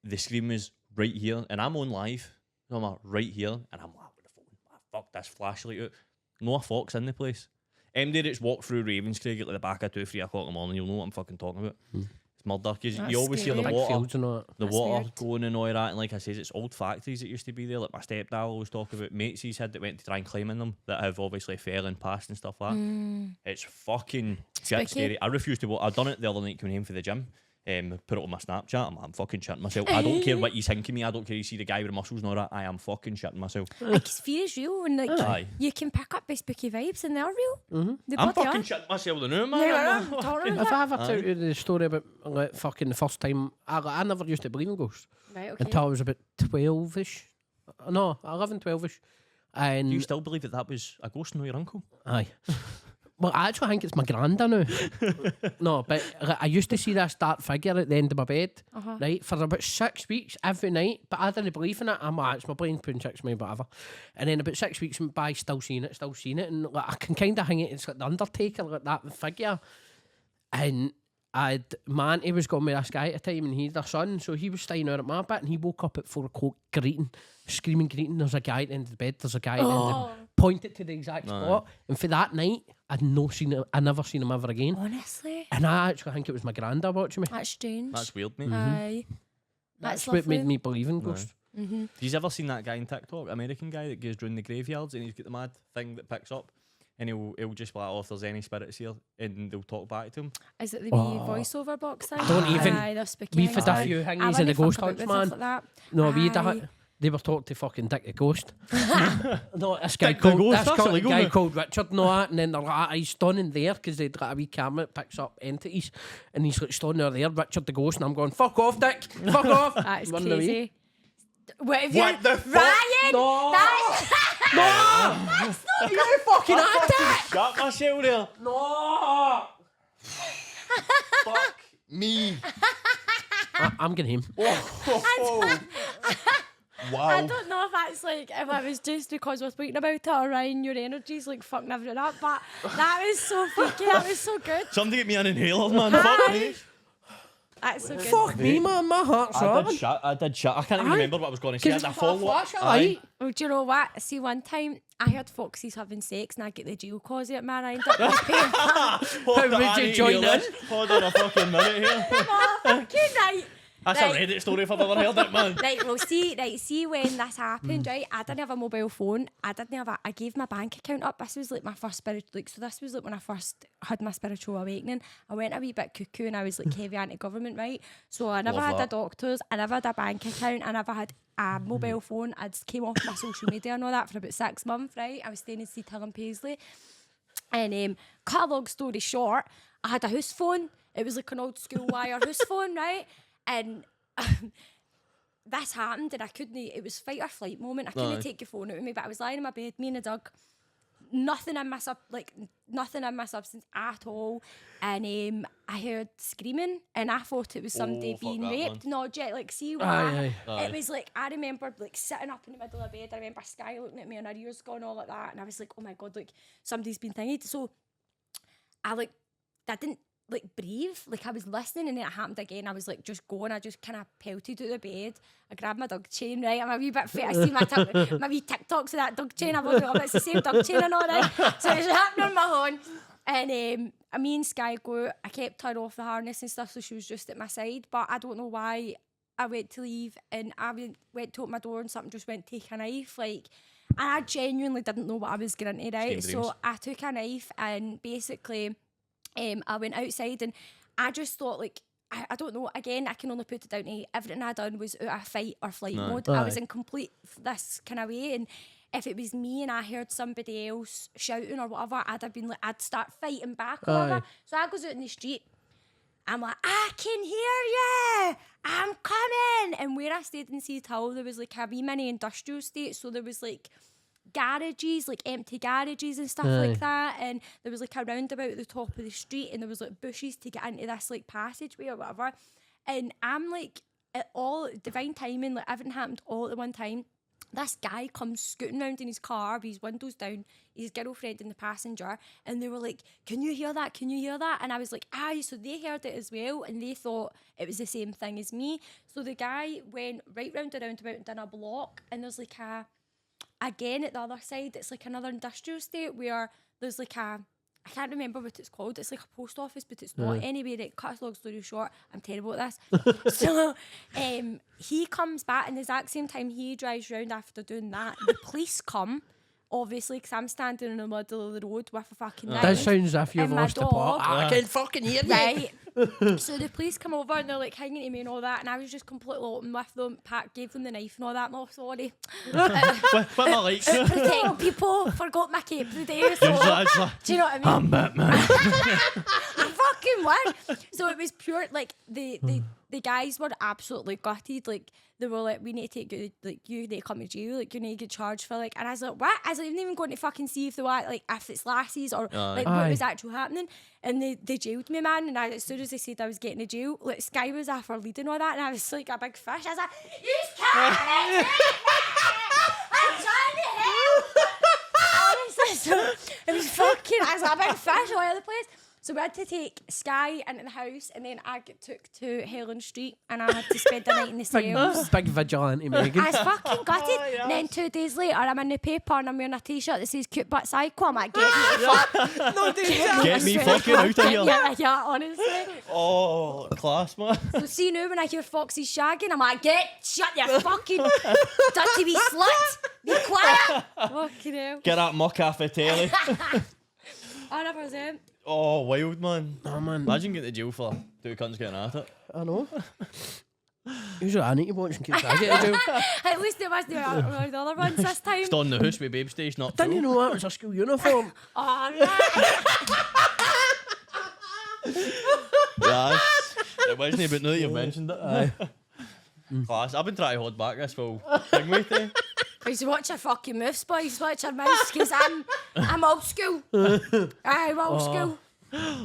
the scream was right here. And I'm on live. So I'm like, right here. And I'm like, with the phone, fuck this flashlight out. No fox in the place. Anybody that's walked through Ravenscraig at like the back of 2-3 o'clock in the morning, you'll know what I'm fucking talking about. It's murder because you always hear the scary. water, That's water going and all that. And like I said, it's old factories that used to be there. Like my stepdad always talk about mates he's had that went to try and climb in them that have obviously fell and passed and stuff like that. It's fucking shit scary. I refuse to walk. I done it the other night coming home for the gym. Put it on my Snapchat. I'm fucking shitting myself. I don't care what you think of me. I don't care you see the guy with the muscles and all that. I am fucking shitting myself. Like, fear is real, and like Aye. you can pick up the spooky vibes, and they're real. They I'm bloody fucking are. shitting myself now, man. Yeah, I'm talking If about I ever tell you the story about like fucking the first time, I never used to believe in ghosts that. Right, okay. until I was about 12-ish. No, 11, 12-ish. And Do you still believe that was a ghost, not your uncle? aye. Well, I actually think it's my granda now. No, but I used to see this dark figure at the end of my bed, right, for about 6 weeks every night, but I didn't believe in it. I'm like, it's my brain putting tricks on me, whatever. And then about 6 weeks went by, still seeing it, and like, I can kind of hang it, it's like the Undertaker, like that figure. And he was going with this guy at the time, and he had a son, so he was staying out at my bit, and he woke up at 4 o'clock screaming, there's a guy at the end of the bed, there's a guy at the end of the pointed to the exact spot. And for that night, I never seen him ever again. Honestly, And I actually think it was my granda watching me. that's strange. That's weird, mate. Aye. That's lovely. what made me believe in ghosts. Have you ever seen that guy on TikTok, American guy that goes round the graveyards and he's got the mad thing that picks up and he'll just be like, oh, if there's any spirits here, and they'll talk back to him. Is it the wee voiceover box thing? Don't even- Aye, they're spooky. We've had a Aye. few I thingies in wouldn't the fuck ghost about hunts, with man. stuff like that. No, we Aye. had they were talking to fucking Dick the Ghost. No, this guy Dick the called Ghost, this that's guy illegal, mate. called Richard and all that, and then they're like, he's standing there because they'd got a wee camera that picks up entities, and he's like standing there, Richard the Ghost, and I'm going, fuck off, Dick, fuck off. That's Running away. crazy. What the fuck? Ryan! No. That's No, you fucking had it. Shut myself there. No. Fuck me. I'm getting him. Wow. I don't know if that's like if it was just because we're speaking about it or Ryan, your energy's like fucking everything up, but that was so freaky, that was so good. Somebody get me an inhaler, man. Fuck me. That's so good. Fuck me, man. My heart's hard. I did shit. I can't even remember what I was going to say. I had a follow-up. Aye. Oh, do you know what? See, one time I heard foxes having sex and I get the jail cause it, man. I ended up paying How would you join in? Hold on a fucking minute here. fucking right. That's a Reddit story if I've ever heard it, man. Right, well, see when this happened, right? I didn't have a mobile phone. I gave my bank account up. This was like my first so this was like when I first had my spiritual awakening. I went a wee bit cuckoo and I was like heavy anti-government, right? So I never had a doctor's, I never had a bank account, I never had a mobile phone. I just came off my social media and all that for about 6 months, right? I was staying in Seahill and Paisley. And cut a long story short, I had a house phone. It was like an old school wire house phone, right? And this happened and I couldn't, it was fight or flight moment. I couldn't take your phone out with me, but I was lying in my bed, me and the dog, nothing in my substance at all. And I heard screaming and I thought it was somebody being raped. No, Jet, like, see what? Aye. It was like, I remember like sitting up in the middle of the bed. I remember Sky looking at me and her ears going all like that. And I was like, oh my God, like somebody's been thingied. So I didn't like breathe, like I was listening and then it happened again. I was like just going, I just kind of pelted out of the bed. I grabbed my dog chain, right? I'm a wee bit fit. I see my wee TikToks of that dog chain. I'm like, oh, it's the same dog chain and all that. So it was happening on my own. And me and Sky go, I kept her off the harness and stuff, so she was just at my side. But I don't know why I went to leave and I went to open my door and something just went take a knife, like, and I genuinely didn't know what I was getting into, right? So I took a knife and basically I went outside and I just thought, like, I don't know, again, I can only put it down to everything I done was out of fight or flight mode. I was in complete this kind of way, and if it was me and I heard somebody else shouting or whatever, I'd start fighting back or whatever. So I goes out in the street, I'm like, I can hear you, I'm coming. And where I stayed in Seahill, there was like a wee mini industrial estate, so there was like garages, like empty garages and stuff like that, and there was like a roundabout at the top of the street and there was like bushes to get into this like passageway or whatever, and I'm like, at all divine timing, like everything happened all at the one time. This guy comes scooting round in his car with his windows down, his girlfriend in the passenger, and they were like, can you hear that, can you hear that? And I was like, aye. So they heard it as well and they thought it was the same thing as me. So the guy went right round the roundabout and done a block, and there's like again, at the other side, it's like another industrial estate where there's like I can't remember what it's called. It's like a post office, but it's not. Anyway, it cuts long story short, I'm terrible at this. So he comes back, and the exact same time he drives round after doing that, the police come, obviously, because I'm standing in the middle of the road with a fucking knife. That sounds as if you've and my lost the dog. plot. I can fucking hear you. Right. So the police come over and they're like hanging to me and all that, and I was just completely open with them. Pat gave them the knife and all that. No, sorry. What am I like? Protect people. Forgot my cape today. So, do you know what I mean? I'm Batman. I fucking won. So it was pure, like, the guys were absolutely gutted. Like, they were like, we need to take you, like, you need to come to jail, like, you need to get charged for, like, and I was like, what? I was like, I'm not even going to fucking see if they were, like, if it's lassies or, like, what was actually happening. And they jailed me, man, and as soon as they said I was getting to jail, like, Sky was after leading all that, and I was like a big fish. I was like, you can't I'm trying to help. Honestly, so it was fucking, I was like a big fish all over the place. So we had to take Sky into the house, and then I got took to Helen Street, and I had to spend the night in the cells. Big vigilante, Megan. I was fucking gutted. And then 2 days later, I'm in the paper and I'm wearing a t-shirt that says cute but psycho. I'm like, get me fuck. No, Get me fucking out of here. Yeah, honestly. Oh, class, man. So see now when I hear foxes shagging, I'm like, shut your fucking dirty wee slut. Be quiet. Fucking hell. Get that muck off the telly. 100%. Oh, wild, man. Oh, man. Imagine getting to jail for 2 cunts getting at it. I know. Usually I need to watch and keep I get to do. At least it wasn't the other ones this time. Just on the house with babe stage, not Didn't you know that was a school uniform? Oh, no. Yeah, it wasn't, but now that you've mentioned it. Class. I've been trying to hold back this whole thing with you. Please watch your fucking moves, boys. Watch your moves, because I'm old school. I'm old school.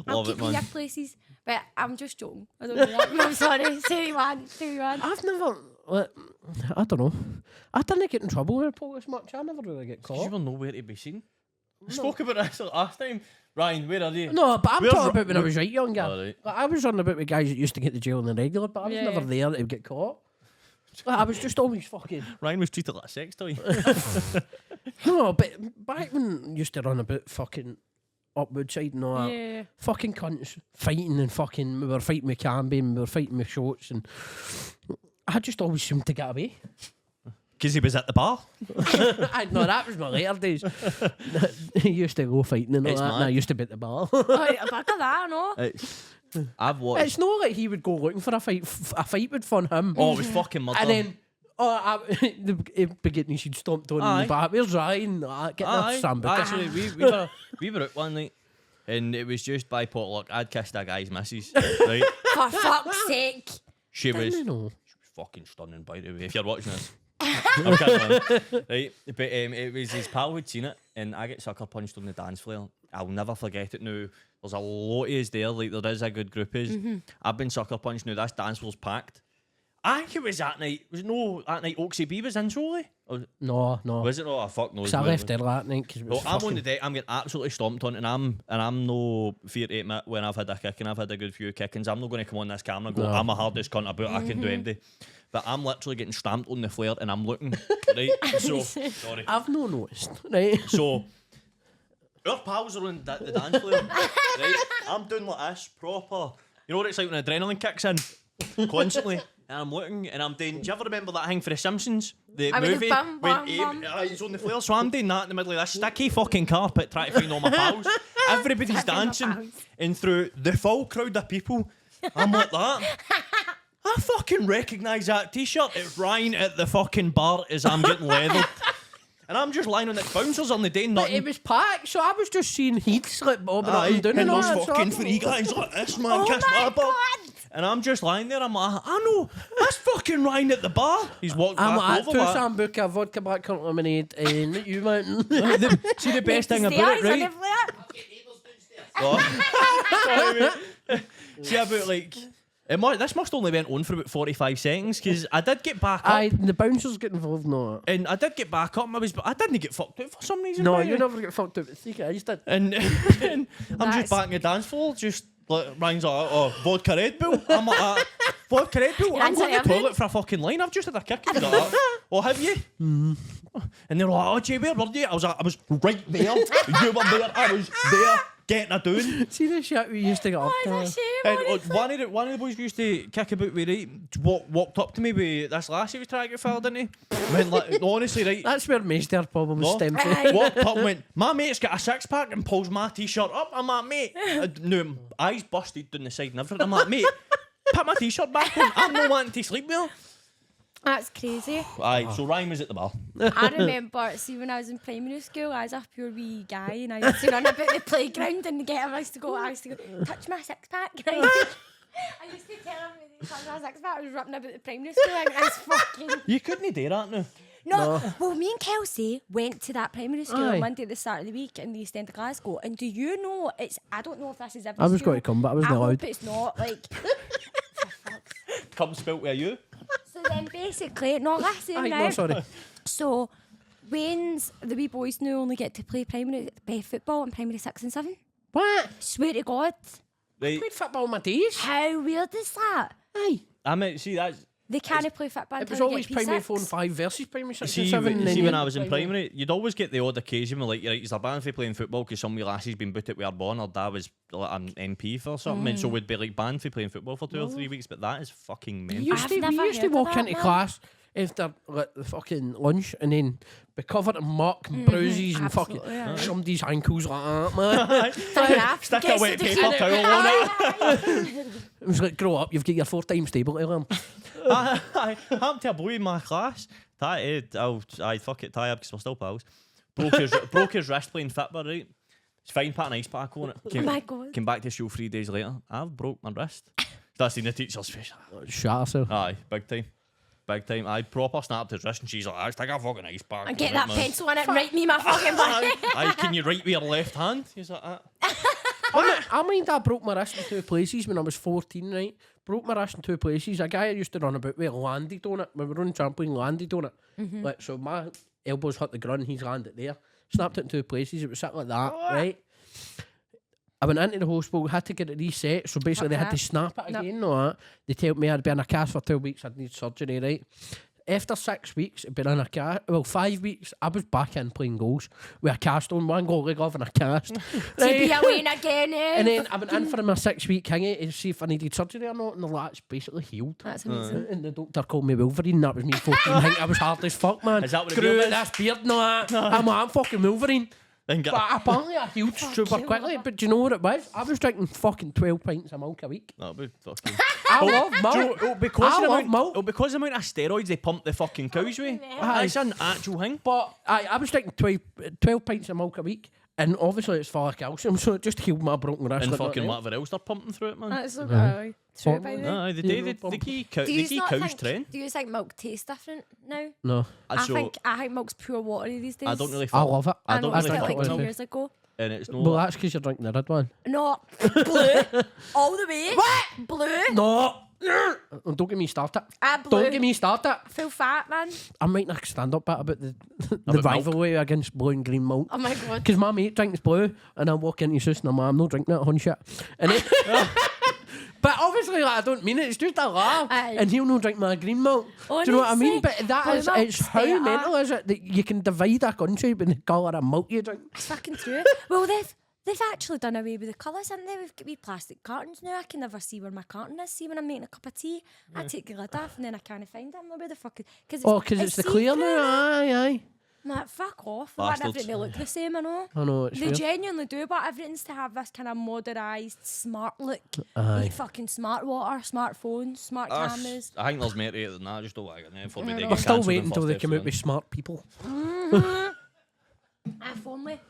I'll keep you your places. But I'm just joking. I don't know that. I'm sorry. Say you want. I've never, I don't know. I didn't get in trouble with the police much. I never really get Because caught. you were nowhere to be seen. Spoke about this last time. Ryan, where are you? No, but I'm Where's talking about when I was right younger. Alright. Like, I was on about with guys that used to get to jail on the regular, but I was never there to get caught. Like, I was just always fucking... Ryan was treated like a sex toy. No, but back when I used to run about fucking upward side and all that, fucking cunts fighting and fucking... We were fighting with Cannabis and we were fighting with shots and... I just always seemed to get away. Because he was at the bar. No, that was my later days. He used to go fighting and all It's that, mad. and I used to be at the bar. Oh, back of that, no? I've watched... It's not like he would go looking for a fight. A fight would fun him. Oh, it was fucking murder. And then, the beginning she'd stomped on Aye. the back. Where's Ryan? Get that Sambuca. Actually, we were out one night and it was just by potluck. I'd kissed a guy's missus, right? For fuck's sake. She was know. fucking stunning, by the way, if you're watching this. I'm kidding, man. Right? But it was his pal who'd seen it and I get sucker punched on the dance floor. I'll never forget it now. There's a lot of us there, like there is a good group of us. I've been sucker punched now, this dance floor's packed. I think it was that night. Was no that night Oaksy B was in solely? No. Was it? Oh, fuck knows. Because I left early that night. Cause it was Well, I'm on the deck. I'm getting absolutely stomped on, and I'm no fear to admit when I've had a kick, and I've had a good few kickings. I'm not going to come on this camera and go, I'm the hardest cunt about. I can do anything. But I'm literally getting stamped on the flare, and I'm looking right. So sorry. I've no noticed. Right. So our pals are on the dance floor. Right. I'm doing like this proper. You know what it's like when adrenaline kicks in constantly. And I'm looking and I'm doing. Do you ever remember that thing for The Simpsons? The I mean, movie bum, when bum, bum. he's on the flare. So I'm doing that in the middle of this sticky fucking carpet, trying to find all my pals. Everybody's Trying to find my dancing, pals. and through the full crowd of people, I'm like that. I fucking recognise that T-shirt. It's Ryan at the fucking bar as I'm getting leathered. And I'm just lying on the bouncers on the day, But nothing. it was packed, so I was just seeing Heath slip bobbing up Aye, and down and and all those that. fucking so I- three guys like this, man, Oh kiss my my butt. God. And I'm just lying there, I'm like, I know, that's fucking Ryan at the bar. He's walked I'm back at over two that. Sambuca, vodka blackcurrant lemonade, and you mountain. See the best thing about it, right? Oh. Sorry, mate. See about like, this must only went on for about 45 seconds, because I did get back up. Aye, the bouncers get involved in all that. And I did get back up, and I didn't get fucked out for some reason. No, mate. you never get fucked up with the guys did. And, and I'm That's- just back in the dance floor, just like Ryan's like, oh, vodka Red Bull. I'm like, vodka Red Bull. I'm Answer going to the them. toilet for a fucking line. I've just had a kick. He's like, oh, have you? And they're like, oh, Jay, where were you? I was right there. You were there. I was there getting a doing. See the shit we used to get up to. What a shame, And honestly. one of the boys used to kick about me, right? Walked up to me with this lassie was trying to get filled, didn't he? Went like, no, honestly, right? That's where most of our problems No. stem from. Aye. Walked up and went, my mate's got a six pack, and pulls my T-shirt up. I'm like, mate, no, eyes busted down the side and everything. I'm like, mate, put my T-shirt back on. I'm not wanting to sleep with her. That's crazy. Aye, so Ryan was at the bar. I remember, see, when I was in primary school, I was a pure wee guy and I used to run about the playground and get him, I used to go, touch my six pack. I used to tell him, touch my six pack, I was running about the primary school and I was fucking... You couldn't do that now. No, well, me and Kelsey went to that primary school Aye. on Monday at the start of the week in the East End of Glasgow, and do you know, I don't know if this is every I was school. going to come, but I wasn't I allowed. hope it's not, like... Come spelt with you. So then basically, no, listen Aye, now. no, sorry. So, Wayne's, the wee boys now only get to play primary football in primary 6 and 7. What? Swear to God. Right, Played football in my days. How weird is that? Aye. I mean, see, that's... They can't play football It until was they always get primary P6. 4 and 5 versus primary 6 See, and 7. and then when you- I was in primary, you'd always get the odd occasion where, like, you're right, you're banned for playing football because some wee lassie's been booted with her born, or dad was like an MP for something, and so we'd be like banned for playing football for 2 or 3 weeks. But that is fucking We mental. used I've to, never we used to heard of walk that, into man. class after like, the fucking lunch and then be covered in muck and bruises and fucking absolutely, aye. somebody's ankles like that, man. Stick a wet paper towel on it. It was like, grow up, you've got your 4 times table to learn. I happened to a boy in my class. Fuck it, tie up because we're still pals. Broke his wrist playing football, right? It's fine, put an ice pack on it. Oh my God. Came back to school 3 days later. I've broke my wrist. That's in the teacher's face. Shut herself. Aye, big time. Big time. I proper snapped his wrist and she's like, I stick a fucking ice pack. And get on that it, man." pencil in it and write me my fucking body. Aye, can you write with your left hand? He's like that. I mind I broke my wrist in 2 places when I was 14, right? Broke my wrist in 2 places. A guy I used to run about with landed on it. When we were on trampoline, landed on it. Like, so my elbows hit the ground, he's landed there. snapped it in 2 places. It was something like that, right? I went into the hospital, had to get it reset, so basically they had to snap it again and all that. They told me I'd be in a cast for 2 weeks, I'd need surgery, right? After 6 weeks, I'd been in a cast, 5 weeks, I was back in playing goals with a cast on, one goal leg off and a cast. To be a win again, eh? And then I went in for my 6 week thingy to see if I needed surgery or not, and the lat's basically healed. That's amazing. And the doctor called me Wolverine, that was me 14. I think I was hard as fuck, man. Is that what the Grew beard out this beard and all that. I'm fucking Wolverine. Then get But apparently I healed super quickly. But do you know what it was? I was drinking fucking 12 pints of milk a week. That'll be fucking... I love milk. because I of the love amount, milk. because of the amount of steroids they pump the fucking cows with. It's an actual thing. But I was drinking 12 pints of milk a week. And obviously it's full of calcium, so it just healed my broken wrist. And like fucking that. whatever else they're pumping through it, man. That's so good. True, by the way. Aye, they keep Do you not cows think? train. Do you think milk tastes different now? No. I think milk's pure watery these days. I don't really I fuck. love it. I I don't know it's really like fuck with 2 milk. years ago. And it's no... Well, that's because you're drinking the red one. No, blue, all the way. What? Blue. No. Don't get me started. Blue. Don't get me started. Full fat, man. I'm writing a stand-up bit about the milk? rivalry against blue and green milk. Oh my god. Because my mate drinks blue, and I walk into his house and I'm like, I'm not drinking that, hun shit. And then, but obviously, like, I don't mean it. It's just a laugh. Aye. And he'll not drink my green milk. Do you know what I mean? Honestly, But that blue is, milk's it's how better. mental is it that you can divide a country by the colour of milk you drink? It's fucking true. Well, they've actually done away with the colours, haven't they? We've got wee plastic cartons now. I can never see where my carton is. See, when I'm making a cup of tea, I take the lid off and then I can't find it. I'm like, where the fuck is... Because it's the clear see-through now. Aye. I'm like, fuck off. I want Bastards. everything to look the same, I know. I know, it's They weird. genuinely do, but everything's to have this kind of modernised, smart look. Aye. Like fucking smart water, smart phones, smart cameras. I think there's more to it than that. I just don't like it now. For me, they We're get still cancelled waiting in until they first come out with episode. smart people. If only.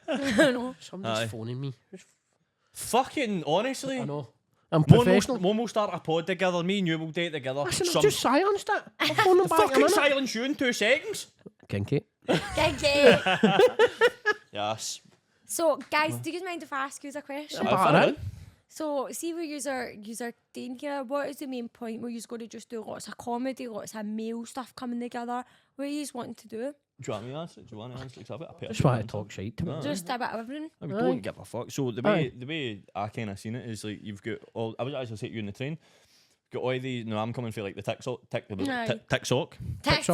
I know. Somebody's Aye. phoning me. Fucking honestly. I know. I'm One professional. will start a pod together. Me and you will do it together. Listen, I've just silenced it. I'll phone them back in a fucking minute. silence you in 2 seconds. Kinky. Giggy. Yes. So, guys, do you mind if I ask you a question? Yeah. Batter in. So, see where you're doing here, what is the main point where you're going to just do lots of comedy, lots of male stuff coming together? What are you wanting to do? Do you want me to answer? Do you want to answer? 'Cause I've got a pair of Just want to questions. talk shit to me. Just a bit of everything. I Aye. don't give a fuck. So the Aye. way I kind of seen it is like you've got all. I was actually saying you in the train. Got all these. No, I'm coming for like the TikTok. Aye. TikTok. Tax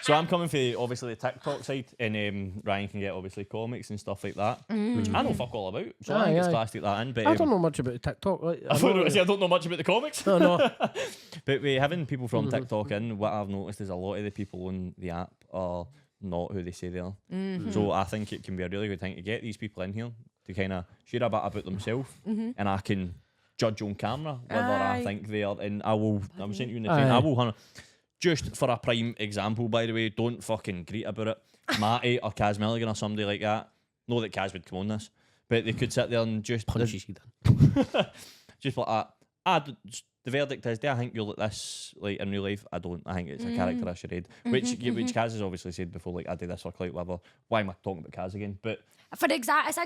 So I'm coming for obviously the TikTok side, and Ryan can get obviously comics and stuff like that, which I know fuck all about. So I think it's Aye. class to take that in. But I don't know much about TikTok. Like, I don't know much about the comics. No, no. But we having people from TikTok in, what I've noticed is a lot of the people on the app are not who they say they are. So I think it can be a really good thing to get these people in here to kind of share a bit about themselves, and I can judge on camera whether I Aye. think they are. And I will. I'm saying to you in the train. I will. Just for a prime example, by the way, don't fucking greet about it. Matty or Kaz Milligan or somebody like that. Know that Kaz would come on this, but they could sit there and just Punches he done. just like that. The verdict is, do I think you're like this like in real life? I don't. I think it's a character I should read. Which Kaz has obviously said before, like I do this for clout, whatever. Why am I talking about Kaz again? But it's a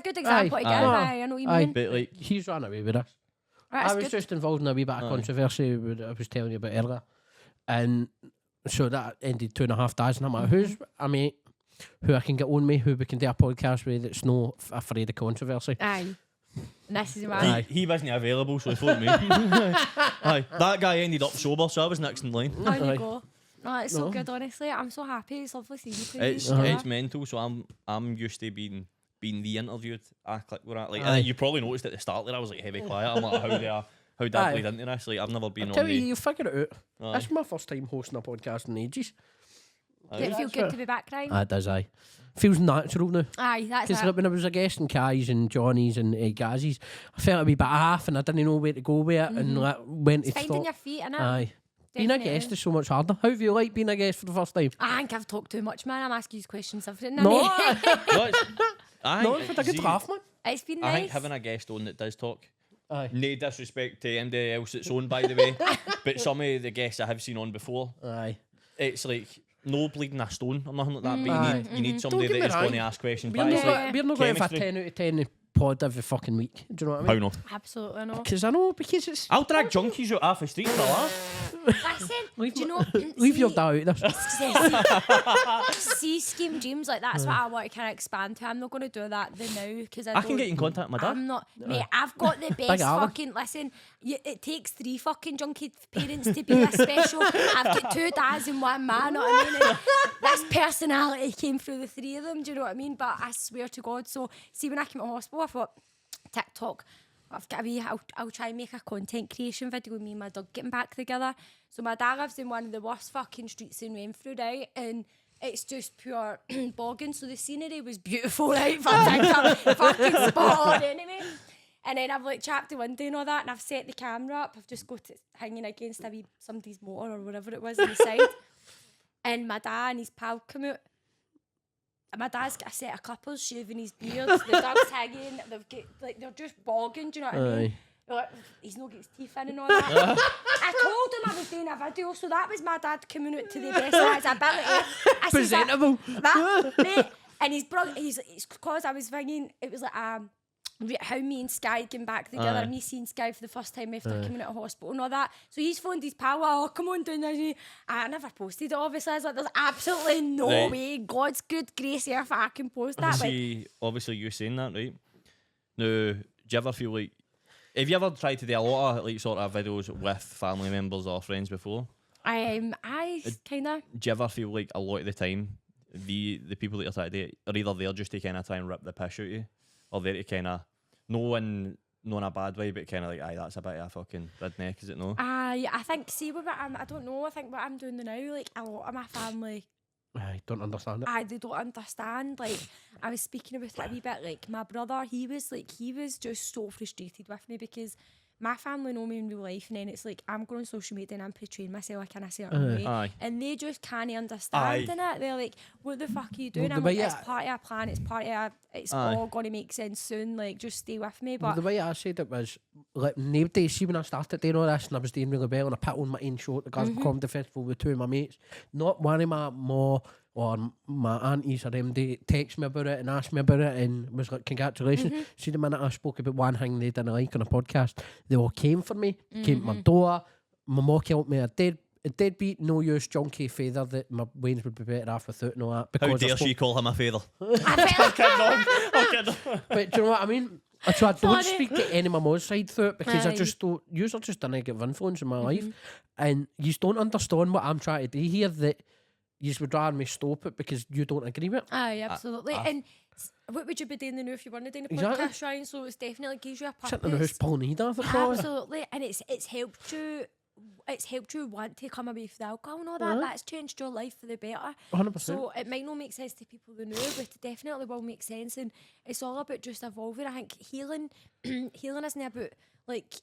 good example to give. Aye. I know what you Aye. mean. but like He's ran away with us. Right, I that's was good. just involved in a wee bit of controversy that I was telling you about earlier. And so that ended 2.5 days. And I'm like, who's a mate who I can get on me, who we can do a podcast with that's no afraid of controversy? Aye. And this is Aye. why. he wasn't available, so he phoned me. Aye, that guy ended up sober, so I was next in line. There you Aye. go. No, it's so No. good, honestly. I'm so happy. It's lovely seeing you. two. It's mental. So I'm used to being the interviewed. I click with that. Like Aye. you probably noticed at the start there, I was like heavy quiet. I'm like, how did I Aye. played into this? Like I've never been Tell on you, the. you figure it out. Aye. This is my first time hosting a podcast in ages. Did it feel That's good right. to be back, Ryan? It does, aye. Feels natural now. Aye, that's Because it. like, when I was a guest in Kai's and Johnny's and Gazzy's, I felt a wee bit half and I didn't know where to go with it and like, went to It's finding stop. your feet, innit? Aye. Being a guest is so much harder. How have you liked being a guest for the first time? I think I've talked too much, man. I'm asking you questions. I've written No, No, I no, think it's a good see, laugh, man. It's been I nice. think having a guest on that does talk. Aye. No disrespect to anybody else that's on, by the way, but some of the guests I have seen on before, Aye. it's like no bleeding a stone or nothing like that. But Aye. you need somebody Don't get that me is going to wrong. ask questions. We're But it's not, like we're not going for chemistry. 10 out of 10 pod every fucking week. Do you know what I How mean? no? Absolutely not. Because I know, because it's... I'll drag junkies out half the street for a laugh. Listen, do you know? Leave your doubt. See, scheme dreams, like that's what I want to kind of expand to. I'm not going to do that now because I can get in contact with my dad. I'm not, mate. I've got the best Alan. fucking. Listen, it takes 3 fucking junkie parents to be this special. I've got 2 dads and 1 man. Know what I mean? And this personality came through the 3 of them. Do you know what I mean? But I swear to God. So see, when I came to hospital, I thought TikTok. I've got a wee, I'll try and make a content creation video with me and my dog getting back together. So my dad lives in one of the worst fucking streets in Renfrew, right? And it's just pure bogging. So the scenery was beautiful, right? For TikTok, fucking spot on anyway. And then I've like chapped the window and all that, and I've set the camera up. I've just got it hanging against a wee somebody's motor or whatever it was on the side. And my dad and his pal come out. My dad's got a set of clippers shaving his beard. The dog's hanging. They've got, like, they're just bogging. Do you know what I mean? Like, he's not got his teeth in and all that. I told him I was doing a video, so that was my dad coming out to the best of his ability. I says Presentable. that mate, and he's because I was thinking it was like how me and Sky came back together, me seeing Sky for the first time after coming out of hospital and all that. So he's phoned his pal, oh, come on down there. I never posted it, obviously. I was like, there's absolutely no way, God's good grace here if I can post that. See, obviously you saying that, right? Now, do you ever feel like, have you ever tried to do a lot of like sort of videos with family members or friends before? I kind of. Do you ever feel like a lot of the time the people that you're trying to do are either there just to kind of try and rip the piss out of you, or there to kind of, not in a bad way, but kind of like, aye, that's a bit of a fucking redneck, is it no? I think, see, what I don't know, I think what I'm doing now, like a lot of my family, I don't understand it. they don't understand. Like, I was speaking about it a wee bit, like my brother, he was just so frustrated with me because my family know me in real life, and then it's like I'm going on social media and I'm portraying myself like in a certain way, and they just can't understand in it. They're like, "What the fuck are you doing?" Well, I'm like, "It's part of a plan. It's all going to make sense soon. Like, just stay with me." But the way I said it was, like, nobody, see when I started doing all this and I was doing really well and I put on my own show at the Glasgow Comedy Festival with 2 of my mates, not one of my ma or my aunties or them, they text me about it and asked me about it and was like, congratulations. See, the minute I spoke about one thing they didn't like on a podcast, they all came for me, came to my door. My ma killed me a deadbeat, no use junkie feather that my wains would be better off without and all that. How Because dare she call him a feather? But do you know what I mean? So I don't speak to any of my mom's side through it because I just don't, usually just a negative influence in my life. And you don't understand what I'm trying to do here, that you would rather me stop it because you don't agree with it. aye, absolutely. And what would you be doing now if you weren't doing a podcast, Ryan? So it's definitely gives you a purpose. Sitting in the house pulling heat off it, probably. Absolutely, and it's helped you. It's helped you want to come away from the alcohol and all that. That's changed your life for the better. 100%. So it might not make sense to people who know, but it definitely will make sense. And it's all about just evolving. I think healing isn't about like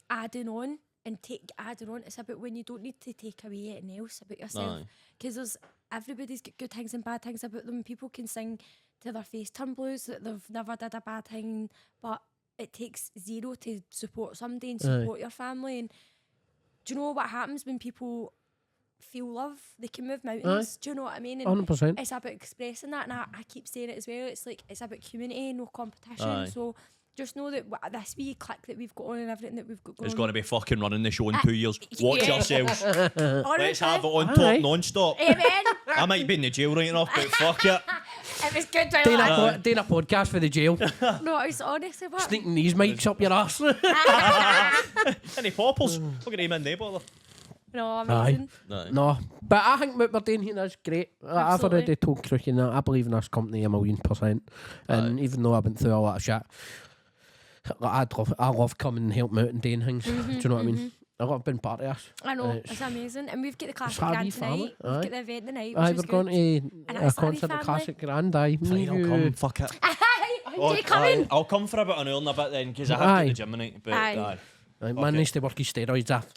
adding on. It's about when you don't need to take away anything else about yourself. Because everybody's got good things and bad things about them. People can sing till their face turn blues that they've never did a bad thing, but it takes 0 to support somebody and support your family. And do you know what happens when people feel love? They can move mountains. Do you know what I mean? And 100%. it's about expressing that, and I keep saying it as well. It's like it's about community, no competition. So just know that this wee click that we've got on and everything that we've got going, It's going to be fucking running the show in 2 years. Watch yourselves. Honestly, Let's have it on top non-stop. Amen. I might be in the jail right enough, but fuck it. It was good. Doing a podcast for the jail. No, it's honestly what. Sneaking these mics up your arse. Any poppers? Look at him in there, bother. No, amazing. No, but I think what we're doing here is great. I've already told Crookie that I believe in this company 1,000,000%. And even though I've been through a lot of shit, like, I love coming and helping out and doing things. Do you know what I mean? I love being part of this. I know, it's amazing. And we've got the Classic Grand tonight. We've got the event tonight. Aye, we're going to a concert at Classic Grand. Aye, me, I'll come, fuck it. You coming? I'll come for about an hour and a bit then, because I have to go to the gym tonight. But Aye. Man needs to work his steroids off.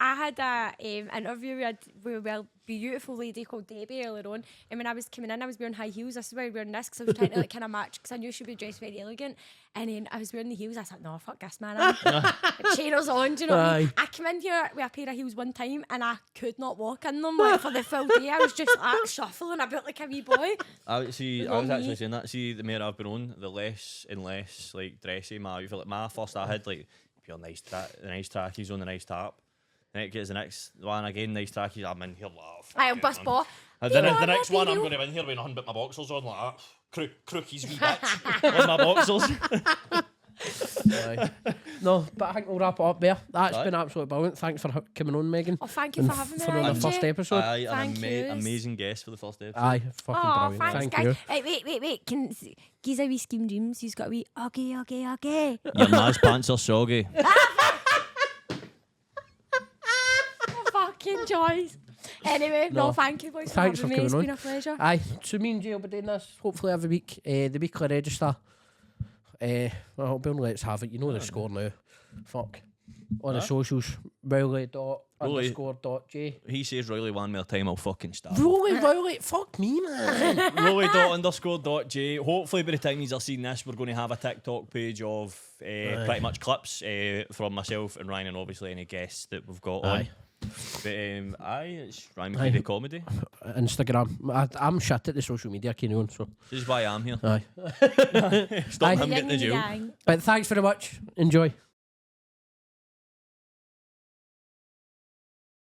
I had a interview with a beautiful lady called Debbie earlier on, and when I was coming in, I was wearing high heels. This is why I was wearing this, because I was trying to like kind of match, because I knew she'd be dressed very elegant, and then I was wearing the heels. I thought, no, fuck this, man. Chairs on, do you know what I mean? I came in here with a pair of heels one time, and I could not walk in them like for the full day. I was just like shuffling about like a wee boy. I was actually saying that. See, the more I've been on, the less and less like dressy I feel like my first I had like pure nice trackies on the nice top. Then it gets the next one again, nice trackies. I'm in here like I'm bus ball. And then the next one, I'm going to be in here with nothing but my boxers on like that. Crookies wee bitch on my boxers. No, but I think we'll wrap it up there. That's been absolutely brilliant. Thanks for coming on, Megan. Oh, thank you for having me. For the first episode. Aye, Thank you. amazing guest for the first episode. Aye, fucking brilliant. Thanks, Thank you. Hey, wait. He's a wee scheme dreams. He's got a wee okay. Your ma's pants are soggy. Fucking choice. Anyway, no, thank you boys Thanks for for having me. coming It's on. been a pleasure. Aye, so me and Jay will be doing this hopefully every week. The weekly register. Well, Bill, let's have it. You know the score now. Fuck. On the socials, Rowley._.j. He says Riley one more time, I'll fucking stop. Rowley, fuck me, man. Rowley._.j. Hopefully by the time you've seen this, we're going to have a TikTok page of pretty much clips from myself and Ryan, and obviously any guests that we've got on. But it's Ryan McCready Comedy. Instagram. I'm shit at the social media, Keane, so This is why I'm here. Aye. Stop him getting the jail. But thanks very much. Enjoy.